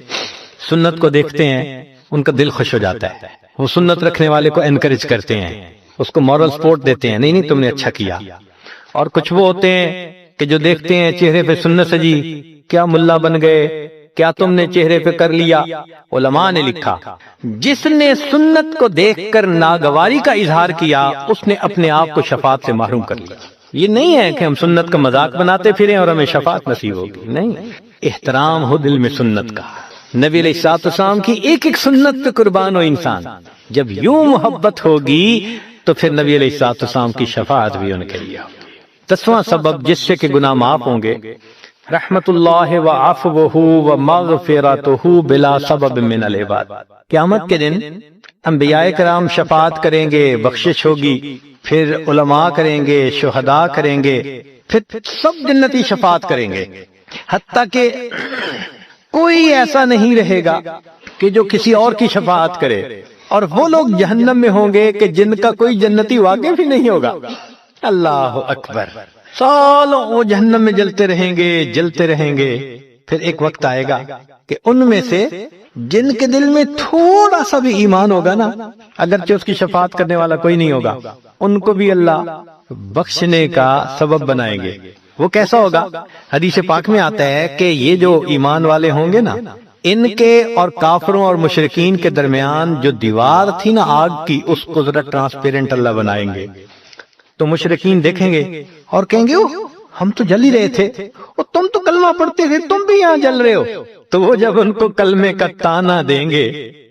سنت کو دیکھتے ہیں ان کا دل خوش ہو جاتا ہے، وہ سنت رکھنے والے کو انکریج کرتے ہیں، اس کو مورل سپورٹ دیتے ہیں، نہیں تم نے اچھا کیا۔ اور کچھ وہ ہوتے ہیں کہ جو دیکھتے ہیں چہرے پہ سنت سجی، کیا ملا بن گئے، کیا تم نے چہرے پہ کر لیا۔ علماء نے لکھا جس نے سنت کو دیکھ کر ناگواری کا اظہار کیا اس نے اپنے آپ کو شفاعت سے محروم کر لیا۔ یہ نہیں ہے کہ ہم سنت کا مذاق بناتے پھریں اور ہمیں شفاعت نصیب ہوگی، نہیں، احترام ہو دل میں سنت کا۔ نبی علیہ السلام کی ایک ایک سنت پہ قربان ہو انسان، جب یوں محبت ہوگی تو پھر نبی علیہ السلام کی شفاعت بھی ان کے لیے ہوگی۔ 10واں سبب جس سے کہ گناہ معاف ہوں گے، رحمت اللہ و عفوہ و مغفرتہ بلا سبب من العباد، قیامت کے دن انبیاء کرام شفاعت کریں گے، بخشش ہوگی، پھر علماء کریں گے، شہداء کریں گے، پھر سب جنتی شفاعت کریں گے، حتیٰ کہ کوئی ایسا نہیں رہے گا کہ جو کسی اور کی شفاعت کرے، اور وہ لوگ جہنم میں ہوں گے کہ جن کا کوئی جنتی واقف ہی نہیں ہوگا۔ اللہ اکبر۔ سالوں وہ جہنم میں جلتے رہیں گے، جلتے رہیں گے، پھر ایک وقت آئے گا کہ ان میں سے جن کے دل میں تھوڑا سا بھی ایمان ہوگا نا، اگرچہ اس کی شفاعت کرنے والا کوئی نہیں ہوگا، ان کو بھی اللہ بخشنے کا سبب بنائیں گے۔ وہ کیسا ہوگا؟ حدیث پاک میں آتا ہے کہ یہ جو ایمان والے ہوں گے نا، ان کے اور کافروں اور مشرکین کے درمیان جو دیوار تھی نا آگ کی، اس کو ذرا ٹرانسپیرنٹ اللہ بنائیں گے، تو مشرکین دیکھیں گے اور کہیں گے ہم تو جل ہی رہے تھے، تم تو کلمہ پڑھتے تھے، تم بھی یہاں جل رہے ہو۔ تو وہ جب ان کو کلمے کا تانا دیں گے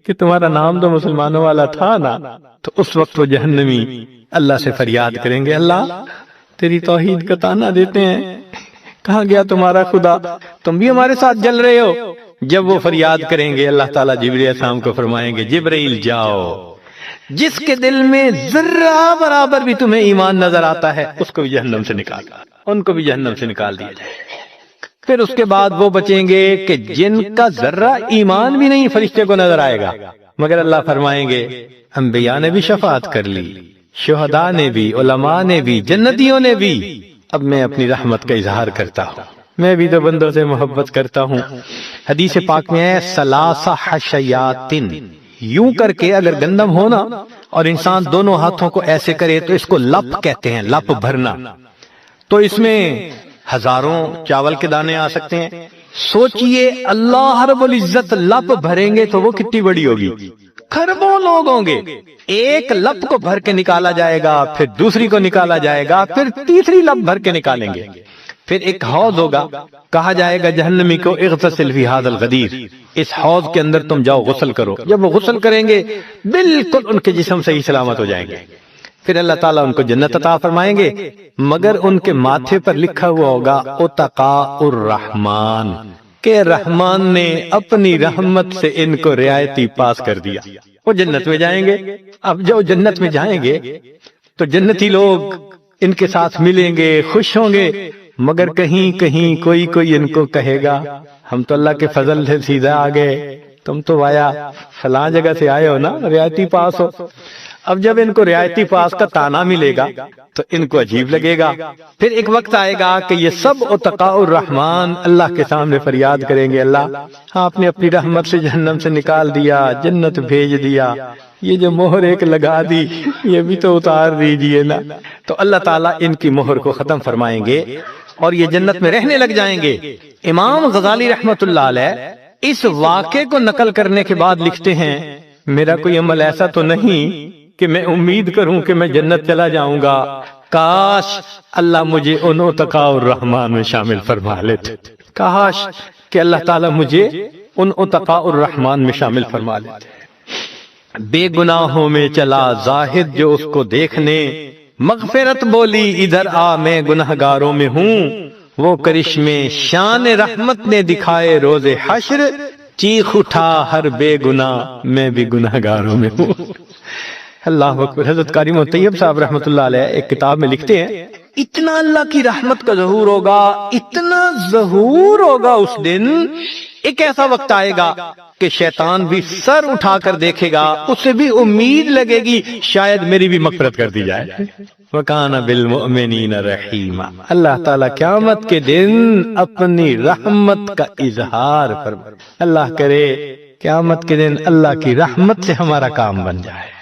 کہ تمہارا نام تو مسلمانوں والا تھا نا، تو اس وقت وہ جہنمی اللہ سے فریاد کریں گے، اللہ تیری توحید کا تانا دیتے ہیں، کہاں گیا تمہارا خدا، تم بھی ہمارے ساتھ جل رہے ہو۔ جب وہ فریاد کریں گے، اللہ تعالیٰ جبرائیل علیہ السلام کو فرمائیں گے، جبرائیل جاؤ، جس کے دل میں ذرہ برابر بھی تمہیں ایمان نظر آتا ہے اس کو بھی جہنم سے نکال، ان کو بھی جہنم سے نکال دیا جائے۔ پھر اس کے بعد وہ بچیں گے کہ جن کا ذرہ ایمان بھی نہیں فرشتے کو نظر آئے گا، مگر اللہ فرمائیں گے انبیاء نے بھی شفاعت کر لی، شہداء نے بھی، علماء نے بھی، جنتیوں نے بھی، اب میں اپنی رحمت کا اظہار کرتا ہوں، میں بھی تو بندوں سے محبت کرتا ہوں۔ حدیث پاک میں ہے ثلاثہ حشیاتن، یوں کر کے اگر گندم ہونا اور انسان دونوں ہاتھوں کو ایسے کرے تو اس کو لپ کہتے ہیں، لپ بھرنا، تو اس میں ہزاروں چاول کے دانے آ سکتے ہیں۔ سوچئے اللہ رب العزت لپ بھریں گے تو وہ کتنی بڑی ہوگی، کھربوں لوگ ہوں گے، ایک لپ کو بھر کے نکالا جائے گا، پھر دوسری کو نکالا جائے گا، پھر تیسری لپ بھر کے نکالیں گے، پھر ایک حوض ہوگا، کہا جائے گا جہنمی کو اغتسل فی ھذا الغدیر، اس حوض کے اندر تم جاؤ غسل کرو۔ جب وہ غسل کریں گے بالکل ان کے جسم صحیح سلامت ہو جائیں گے، پھر اللہ تعالیٰ ان کو جنت عطا فرمائیں گے، مگر ان کے ماتھے پر لکھا ہوا ہوگا اتقاء الرحمن، کہ رحمان نے اپنی رحمت سے ان کو رعایتی پاس کر دیا، وہ جنت میں جائیں گے۔ اب جو جنت میں جائیں گے تو جنتی لوگ ان کے ساتھ ملیں گے، خوش ہوں گے، مگر کہیں کہیں کوئی ان کو کہے گا ہم تو اللہ کے فضل سے سیدھا آ گئے، تم تو آیا فلاں جگہ سے آئے ہو نا، رعایتی پاس ہو۔ اب جب ان کو رعایتی پاس کا تانا ملے گا تو ان کو عجیب لگے گا، پھر ایک وقت آئے گا کہ یہ سب اتقاء الرحمن اللہ کے سامنے فریاد کریں گے، اللہ آپ نے اپنی رحمت سے جہنم سے نکال دیا، جنت بھیج دیا، یہ جو مہر ایک لگا دی یہ بھی تو اتار دیجئے نا۔ تو اللہ تعالیٰ ان کی مہر کو ختم فرمائیں گے اور یہ جنت میں رہنے لگ جائیں گے۔ امام غزالی رحمت اللہ علیہ اس واقعے کو نقل کرنے کے بعد لکھتے ہیں، میرا کوئی عمل ایسا تو نہیں کہ میں امید کروں کہ میں جنت چلا جاؤں گا، کاش اللہ مجھے ان اتقاء الرحمن میں شامل فرما لیتے، کاش کہ اللہ تعالیٰ مجھے ان اتقاء الرحمن میں شامل فرما لیتے۔ بے گناہوں میں چلا زاہد جو اس کو دیکھنے، مغفرت بولی ادھر آ میں گنہگاروں میں ہوں، وہ کرشمے شان رحمت نے دکھائے روز حشر، چیخ اٹھا ہر بے گناہ میں بھی گنہگاروں میں ہوں۔ اللہ اکبر۔ حضرت قاری طیب صاحب رحمت اللہ علیہ ایک کتاب میں لکھتے ہیں، اتنا اللہ کی رحمت کا ظہور ہوگا، اتنا ظہور ہوگا اس دن، ایک ایسا وقت آئے گا کہ شیطان بھی سر اٹھا کر دیکھے گا، اسے بھی امید لگے گی شاید میری بھی مغفرت کر دی جائے۔ وَكَانَ بِالْمُؤْمِنِينَ رَحِيمًا، اللہ تعالیٰ قیامت کے دن اپنی رحمت کا اظہار فرمائے۔ اللہ کرے قیامت کے دن اللہ کی رحمت سے ہمارا کام بن جائے۔